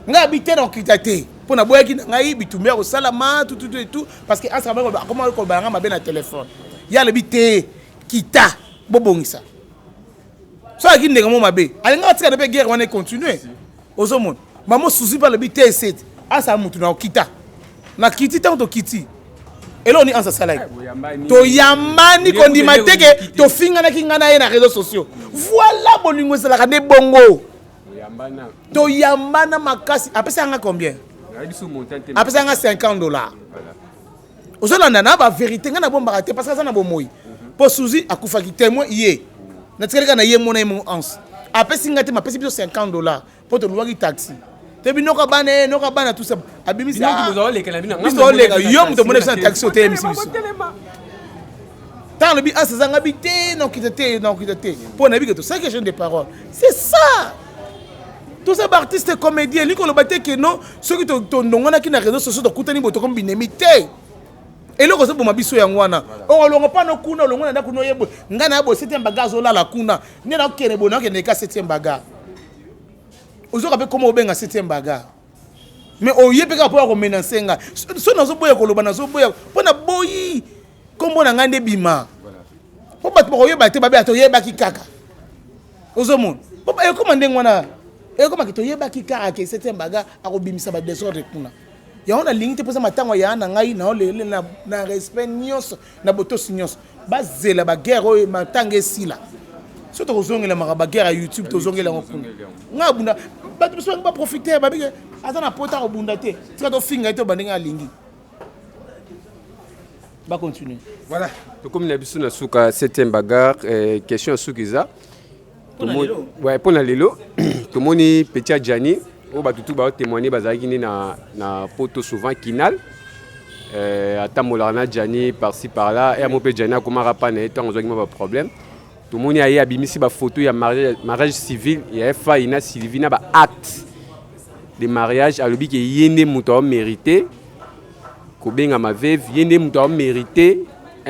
nga habite na okita te mpona boyaki na ngai bitumbi ya kosalama tout parce que Anse akoma kolobanga mabe na telefone ya alobi te kita bobongisa so aki ndenge mo mabe alingaka tikana mpe guerre wana econtinue ozomona mamo Suzy mpe alobi te esete Anse amutu na okita na kiti ntango tokiti elo ni Anse asalaki toyambani kondima teke tofinganaki ngai na ye na réseaux sociaux voilà bolingo esalaka nde bongo toyambana makasi apesaka nga combien apesaka nga $50 ozolanda na bavérité ngai nabombaka te parce que aza na bomoi mpo Suzy akufaki témoin ye natikalika na ye mona ye mo Anse apesi nga te mapesi biso $50 mpo tolobaki taxi tebi noka bana tout ça abimisi biso oleka yo mutu omona biso na taxi otelemisi biso ntango lobi Anse ezanga bi te nakokita te mpo nayebi ke tosala question de parole c'est ça toza baartiste comédien elingi koloba te ke non soki tondongonaki na réseau sociaux tokutani boto komi binemi te eloko ozoboma biso yango wana olongo mpano kuna olongo na ndako noyebo ngai na yebo 7e baga azolala kuna nde nakokende boye nakokende ka 7e baga ozoka mpe koma obenga 7e baga mais oye mpe kaka mpo ya komenanse nga so nazoboya koloba nazoboya mpo na boyi kombo na ngai nde bima mpo bato bakoyeba te babe atoyebaki kaka ozomona ekoma ndenge wana ekomaki toyebaki kaka ke 7e baga akobimisa badesordre kuna yango nalingi te mposa matango ya na ngai naolele na respect nyonso na botosi nyonso bazela baguerre oyo matango esila so tokozongelamaka baguerre ya YouTube tozongela yango kuna nga bunda bato biso bangi baprofite babike aza na pota kobunda te tika tofinga ete bandenge alingi bacontinue voilà tokomi na biso na suka 7e bagarre question ya suki eza mpona lelo tomoni Petit Jani oyo batutu baotémoigner bazalaki nde na poto souvent kinal atambolaka na Jani par-ci par-là eyamo mpe Jani akomaka pa na ye ntango ozwaki mwa baproblème tomoni aye abimisi bafoto ya mariage civil ya efai na Sylvie na baacte de mariage alobi ke ye nde moto aomérite kobengama veve ye nde moto aomérite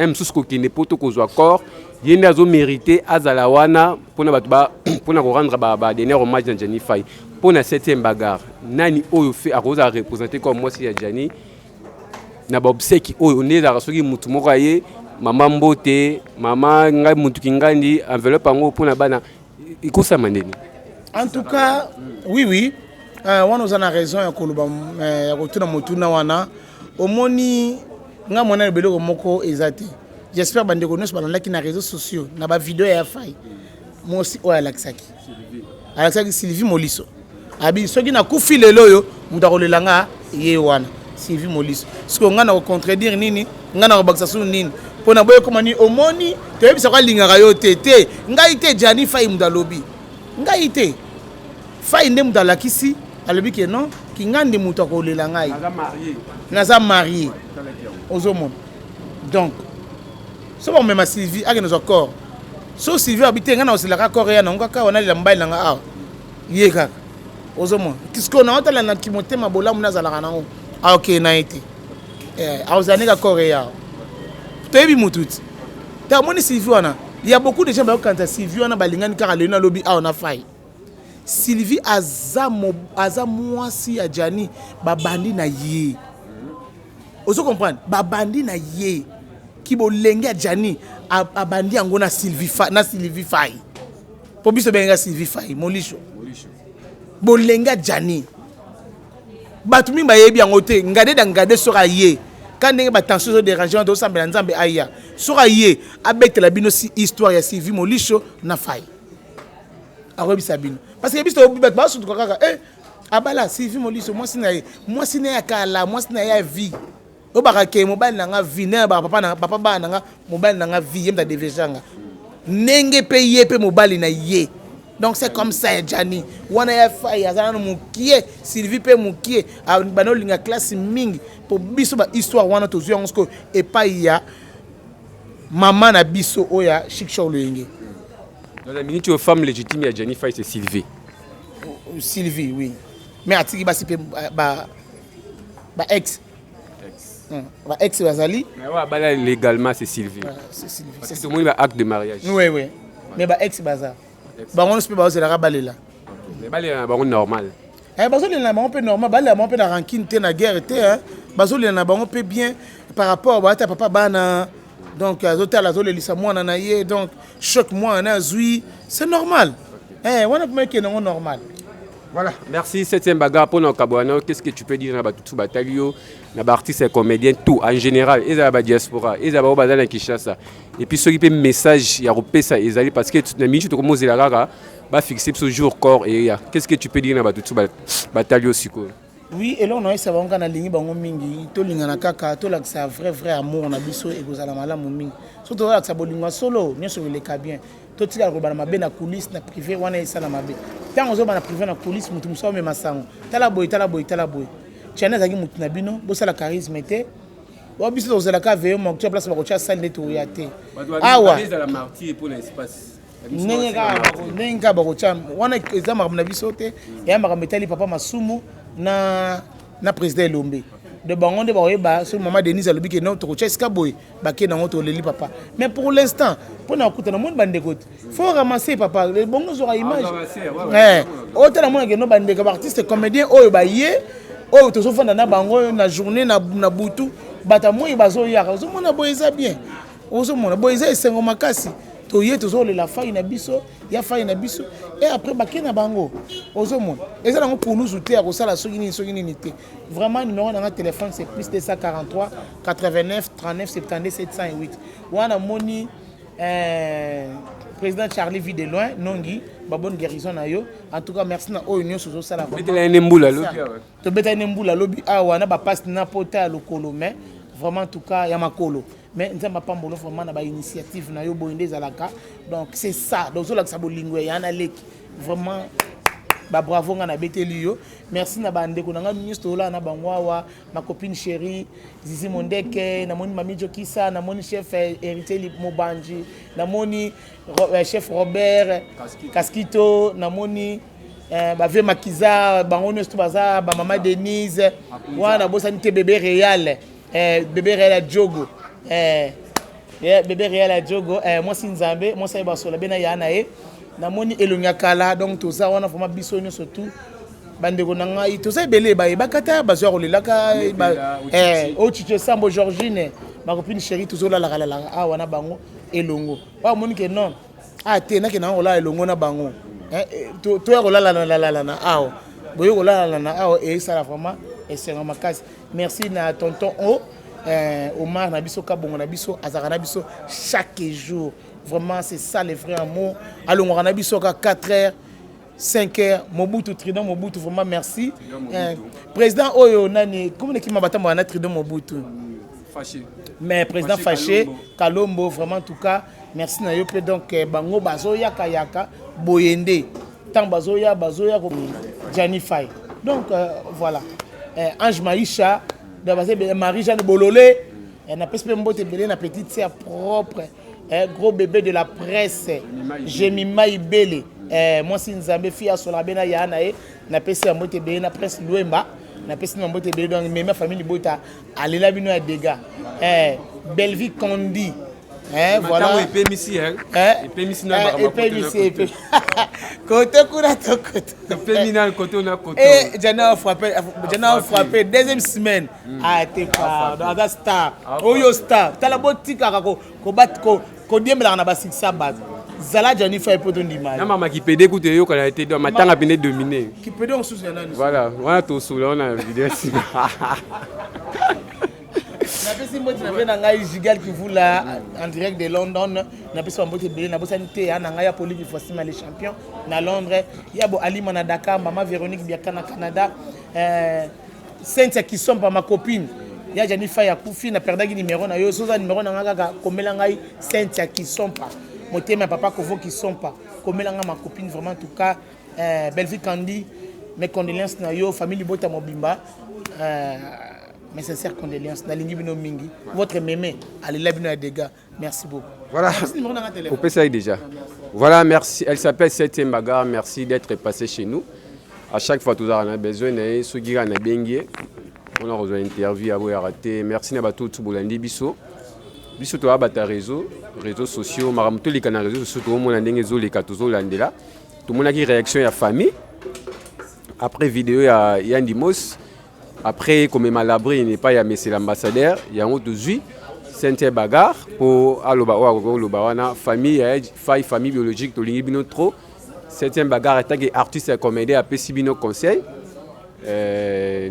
mosusu kokende poto kozwa corps ye nde azomérite azala wana mpona korendre badenier hommage na Jani Fai mpona 7e bagarre nani oyo fe akozala représente comme mwasi ya Jani na baobseki oyo nde ezalaka soki motu moko aye mama mbote mama ngai mutuki ngandi enveloppe yango mpona bana ekosama ndeni en tout cas oui wana oza na raison ya koloba ya kotuna motuna wana omoni nga mwana beloko moko eza te j'espère bandeko nyonso balandaki na réseaux sociaux na bavideo ya fai mosi oyo alakisaki Sylvie Moliso abi soki nakufi lelo oyo moto akolelanga ye wana Sylvie Moliso siko nga na kocontredire nini nga na kobakisa sunu nini mpona boye koma nini omoni toyebisaka alingaka yo te ngai te Jani Fai moto alobi ngai te Fai nde moto alakisi alobi ke non kinga nde moto akolela ngai naza marié ozomona donc so bamema Sylvie ake nazwa corps so Sylvie abite nga na oselaka corps ya nango kaka wana lela mobali nanga awa ye kaka ozomona kisiko na otala na kimotema bolamu nazalaka nango aoke na ye te aozaneka corps ya toyebi mutu ti ta moni Sylvie wana ya beaucoup de gens bakokanta Sylvie wana balingani kaka lelo na lobi awa na Fai Sylvie aza mwasi ya Jani babandi na ye ozo comprendre babandi na ye ki bolenge ya Jani abandi yango na Sylvie Fai po biso benga Sylvie Fai molisho bolenge ya Jani bato mingi bayebi yango te ngade soka ye quand ndenge batension ezodérange wana tosambela nzambe aya soki aye abetela bino si histoire ya Sylvie Molisho na fai akoyebisa bino parce que biso bato basutuka kaka abala Sylvie Molisho mwasi na ye ya kala mwasi na ye ya vie obaka ke mobali nanga vie ne papa bana nanga mobali nanga vie yemta devejanga ndenge pe ye pe mobali na ye. Donc c'est comme ça Johnny wana ya fai azana mukie Sylvie pe mukie bano linga classe mingi pour biso ba histoire wana to zuya ngosko et pas ya maman na biso oya Chic Show loyenge. Dans la minute aux femmes légitimes ya Johnny Faye c'est Sylvie. Sylvie oui. Mais atiki ba sipe ba ex. Ba ex bazali. Mais ouais bala légalement c'est Sylvie. C'est Sylvie. C'est tout le monde acte de mariage. Oui oui. Mais ba ex baza. Bango se peut ba la balela. Mais balela bango normal. Bazo na bango pe normal balela bango pe na rancune te na guerre te hein. Bazo na bango pe bien par rapport à papa bana. Donc azotala zo le lisa mwana na ye donc choc moi na zui c'est normal. Wana pour que non normal. Voilà, merci. 7e bagarre pour nos Kabouano. Qu'est-ce que tu peux dire dans tout Batalio, dans artistes et comédiens, tout en général, ils ont la diaspora, ils ont la Kinshasa. Et puis, ceux qui ont un message, il y a ça, ils allaient parce que la minute où tu as la va fixer ce jour, corps et ya. Qu'est-ce que tu peux dire dans tout Batalio Siko? Oui, et là, on a eu ça, on a ligné bango mingi, to lingana kaka, to là que c'est un vrai amour, on a biso et vous allez mal mingi. Surtout là que ça bolingwa solo, bien sûr les cas bien. Tout ce qui a robé na mabe na coulisse na privé, on a eu ça na mabe. Tant on a na privé na coulisse, mutu muso me masango. Tala boy. Tiana zaki mutu na bino, bosa la charisme était. Bon biso to zala ka veyo mo tu place ba ko cha salle neto yate. Ah ouais. La martyr pour l'espace. Nenga ba ko cha, wana ezama na biso te, ya maka metali papa masumu na président Lombe de bango de ba sur maman Denise alobi ke non to cheska boy ba ke na ngoto leli papa mais pour l'instant pour na kuta na monde bande côté faut ramasser papa le bongo zora image autant na ke no bande ka artiste comédien oyo ba ye oyo to so fanda na bango na journée na butu bata moi bazo ya zo mona boyeza bien ozo mona boyeza esengo makasi to ye to zo le la faille na biso ya faille na biso et après bakena bango ozo mona eza nango pour nous outer ko sala soki ni te vraiment numéro na téléphone c'est plus 243 89 39 72 708 wana moni président Charlie vit de loin nongi ba bonne guérison na yo en tout cas merci na o union sozo sala betela nembula lobi to betela nembula lobi awa na ba passe na pota lokolo mais vraiment en tout cas ya makolo mais nous avons pas vraiment na ba initiative na yo boindé zalaka donc c'est ça donc là que ça bolingwe yana lek vraiment ba bravo ngana beteli yo merci na bande ko nga ministre là na bangwawa ma copine chérie Zizi Mondeke na moni mami Jokisa na moni chef héritier Lip Mobanji na moni chef Robert Kaskito na moni ba ve makiza bango nesto baza ba mama Denise wana bosani te bébé réal bébé réal à Djogo bébé réal à Djogo moi Sinzambe moi ça basola bena yana e na moni elonya kala donc to za wana vraiment bisonyo surtout bande ko nanga to za belé ba bakata bazwa ko lelaka o chiche sambo Georgine ma copine chérie to zo la ah wana bango elongo ba moni ke non te na ke na ola elongo na bango to ya ko la na ah boyo ko la na ah et ça vraiment et c'est vraiment makasi merci na tonton Omar na biso kabongo na biso azaka na biso chaque jour vraiment c'est ça les vrais amours allons on a biso 4h 5h Mobutu Tridon Mobutu vraiment merci président oyo nani comment qui m'a battu na Tridon Mobutu fâché mais président fâché Kalombo vraiment en tout cas merci na yo pe donc bango bazoya kayaka boyende tant bazoya ko Johnny Faye donc voilà Ange Maïcha de Marie-Jeanne Bololé, elle n'a pas de la petite sœur propre, gros bébé de la presse, Jemima Ibele. Moi, si nous avons fait à Solabena Yanae, n'a pas de mbote bébé na presse Louemba, n'a pas de mbote bébé dans ma famille Bota, allez là, bino à dégâts. Belleville Condi. Voilà. Et puis ici, et puis ici, côté côté côté on a côté. Et Jana frappé deuxième semaine a été par dans star oyo star tala botika ko bat ko diembela na ba 6 sabat zala Johnny Faye poto ndima na mama qui pédé écoute yo quand a été dans matanga bine dominer qui pédé on sous yana voilà on a tout sous là on a vidéo ici napesi mbote na na ngai Gigal qui vous là en direct de London napesi mbote belé na bosani te na ngai ya Polivi Fosima les champions na Londres ya bo Alima na Dakar maman Véronique Biaka na Canada Cynthia qui sont pas ma copine ya Janifa ya kufi na perdaki numéro na yo soza numéro na nga kaka komela ngai Cynthia qui sont pas motema papa Kovo qui sont pas komela nga ma copine vraiment en tout cas Belleville Candy mes condoléances na yo famille Bota Mobimba mes sincères condoléances nalingi bino mingi votre mémé allez là bino dégâts merci beaucoup voilà on peut ça déjà voilà merci elle s'appelle 7e Bagarre merci d'être passé chez nous à chaque fois tout ça on a besoin de ce qui na bengi on a rejoint interview à boya raté merci na bato tout bolandi biso to abata réseaux sociaux maramuto les canaux réseaux sociaux tout monde ndenge zo les katozo landela tout monde a qui réaction ya famille après vidéo ya Yandimos. Après, comme Malabri n'est pas c'est l'ambassadeur, il y a un autre juif, Cynthia Bagarre pour Alobawana, famille biologique, tout le monde trop. Cynthia Bagarre est artiste et comédien à Pessibino Conseil.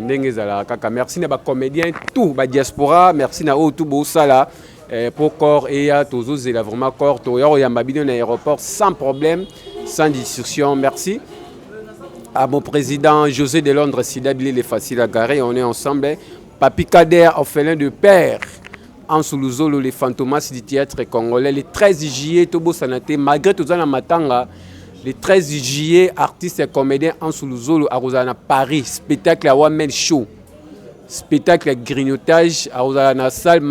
Merci à comédien, tout, la diaspora, merci à tout beau ça pour corps et à tous autres, il a vraiment corps, il y a un aéroport sans problème, sans discussion, merci. À mon président José de Londres, Sidabili, est facile à garer, on est ensemble. Papi Kader, orphelin de père, en Soulouzolo, les fantomas du théâtre congolais. Les 13 juillet, Tobo Sanaté, malgré tout ça, Matanga, les 13 juillet, artistes et comédiens en Soulouzolo, à Rosana, Paris, spectacle à One Man Show, spectacle à grignotage, à Rosana, salle,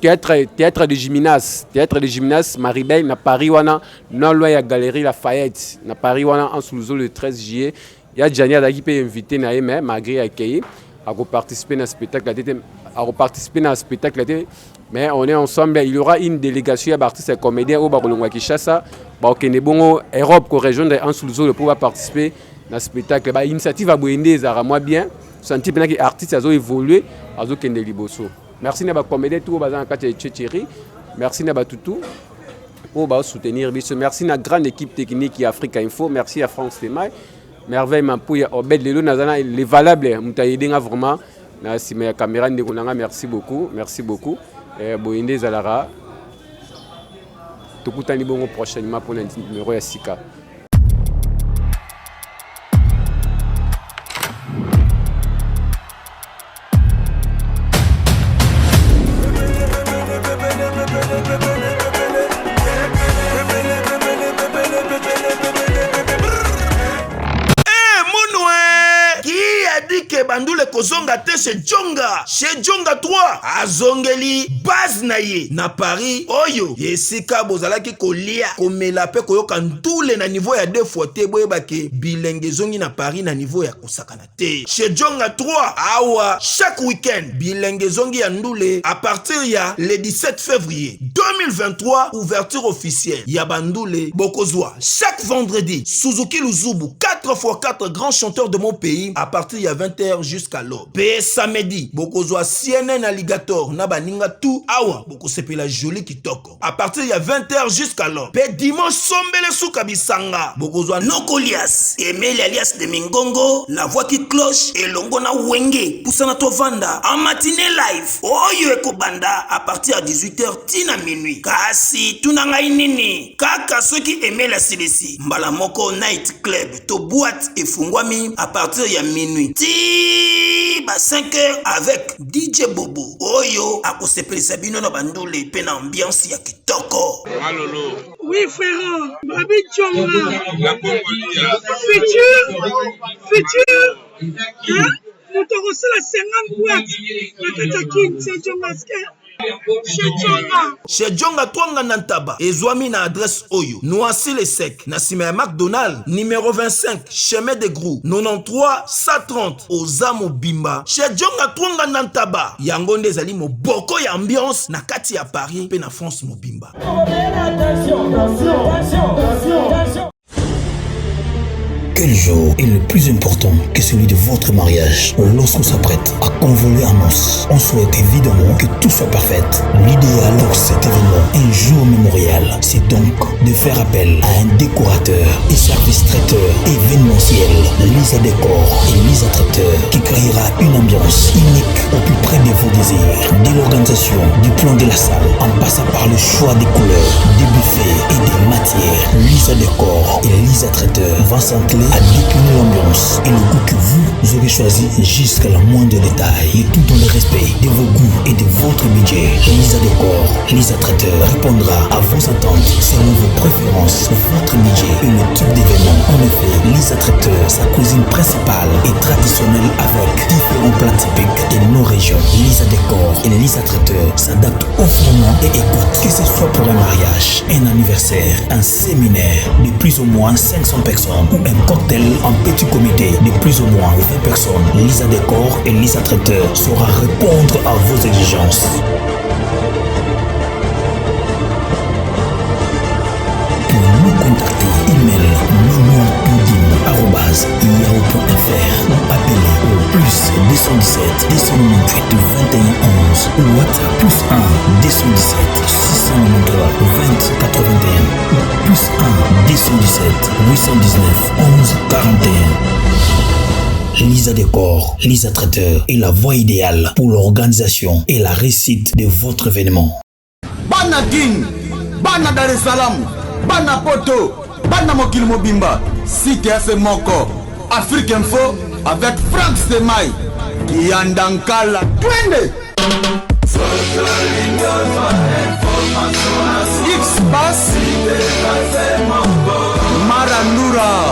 théâtre de gymnase Maribel na Paris wana non loin ya galerie Lafayette na Paris wana en sous le 13 juillet il y a Jania qui peut inviter na mais malgré accueillir à participer dans spectacle mais on est ensemble il y aura une délégation d'artistes et comédiens au Bakolongwa Kinshasa ba okende bongo Europe ko rejoindre en sous le pour participer dans spectacle ba initiative à Boende za moi bien senti pendant que artistes azo évoluer azo kende liboso. Merci à la comédie, tout le monde merci à Batutu pour soutenir. Merci à la grande équipe technique Africa Info. Merci à France Temaï. Merveille Mampouya, Obed Lelo, les valables. Vraiment. Merci à la caméra. Merci beaucoup. Merci beaucoup. Boinde Zalara. Tout le monde prochainement pour le numéro de Sika. bandule kozonga te chez Djonga 3 azongeli base na ye na Paris oyo yesika bozalaki kolia komela pe koyoka ntule na niveau ya 2 fois te boyebake bilenge zongi na Paris na niveau ya kosakana te chez Djonga 3 awa chaque week-end bilenge zongi ya ndule à partir ya le 17 février 2023 ouverture officielle ya bandule bokozwa chaque vendredi Suzuki Luzubu 4x4 grands chanteurs de mon pays à partir ya 20h jusqu'à l'aube. Pe samedi, bokozwa CNN Alligator na baninga tout awa bokosepela joli kitoko. À partir ya 20h jusqu'à l'aube. Pe dimanche sombele suka bisanga bokozwa Nokolias, Emile alias de Mingongo, la voix qui cloche et longo na wenge poussana tovanda en matinée live. Oyo ekobanda à partir à 18h tina minuit. Kasi tunanga inini kaka soki Emile Silesi mbala moko night club to boîte et fungwami à partir ya minuit. Ba 5h avec DJ Bobo oyo akosepelisa bino na bandule pe na ambiance ya kitoko. Malolo. Oui frère, Babi Djonga. La Congolia. Futur. Hein? Nous t'aurons la 50 boîtes. La Katakin, c'est Djonga. Chez Djonga Twanga Nantaba ezwami na adresse oyo Noisy le Sec na sima ya McDonald numéro 25 chemin de Grou 93 130 Ozamo Bimba chez Djonga Twanga Nantaba yango nde ezali moboko ya ambiance na kati ya Paris pe na France Mobimba. Quel jour est le plus important que celui de votre mariage? Lorsqu'on s'apprête à convoler en noces, on souhaite évidemment que tout soit parfait. L'idéal pour cet événement, un jour mémorial. C'est donc de faire appel à un décorateur et service traiteur événementiel, Lisa Décor et Lisa Traiteur, qui créera une ambiance unique au plus près de vos désirs. Dès l'organisation du plan de la salle, en passant par le choix des couleurs, des buffets et des matières, Lisa Décor et Lisa Traiteur vont s'atteler à décliner l'ambiance et le goût que vous aurez choisi jusqu'à la moindre détail, et tout dans le respect de vos goûts et de votre budget. Lisa Décor, Lisa Traiteur répondra à vos attentes selon vos préférences, votre budget et le type d'événement. En effet, Lisa Traiteur, sa cuisine principale et traditionnelle avec différents plats typiques de nos régions. Lisa Décor et Lisa Traiteur s'adaptent au format et écoutent, que ce soit pour un mariage, un anniversaire, un séminaire de plus ou moins 500 personnes ou un cocktail en petit comité de plus ou moins 20 personnes. Lisa Décor et Lisa Traiteur saura répondre à vos exigences. Pour nous contacter, email mignon.yahoo.fr ou appelez au plus 217 298 21 11 ou WhatsApp plus 1 217 693 20 81 ou plus 1 217 819 11 41. Lisa Décor, Lisa Traiteur est la voie idéale pour l'organisation et la réussite de votre événement. Bana King, Bana Dar es Salaam, Bana Poto, Bana Mokil Mobimba, CTS Moko, Afrique Info avec Franck Semai, Yandankala, Twende. X-Bass, Maranura.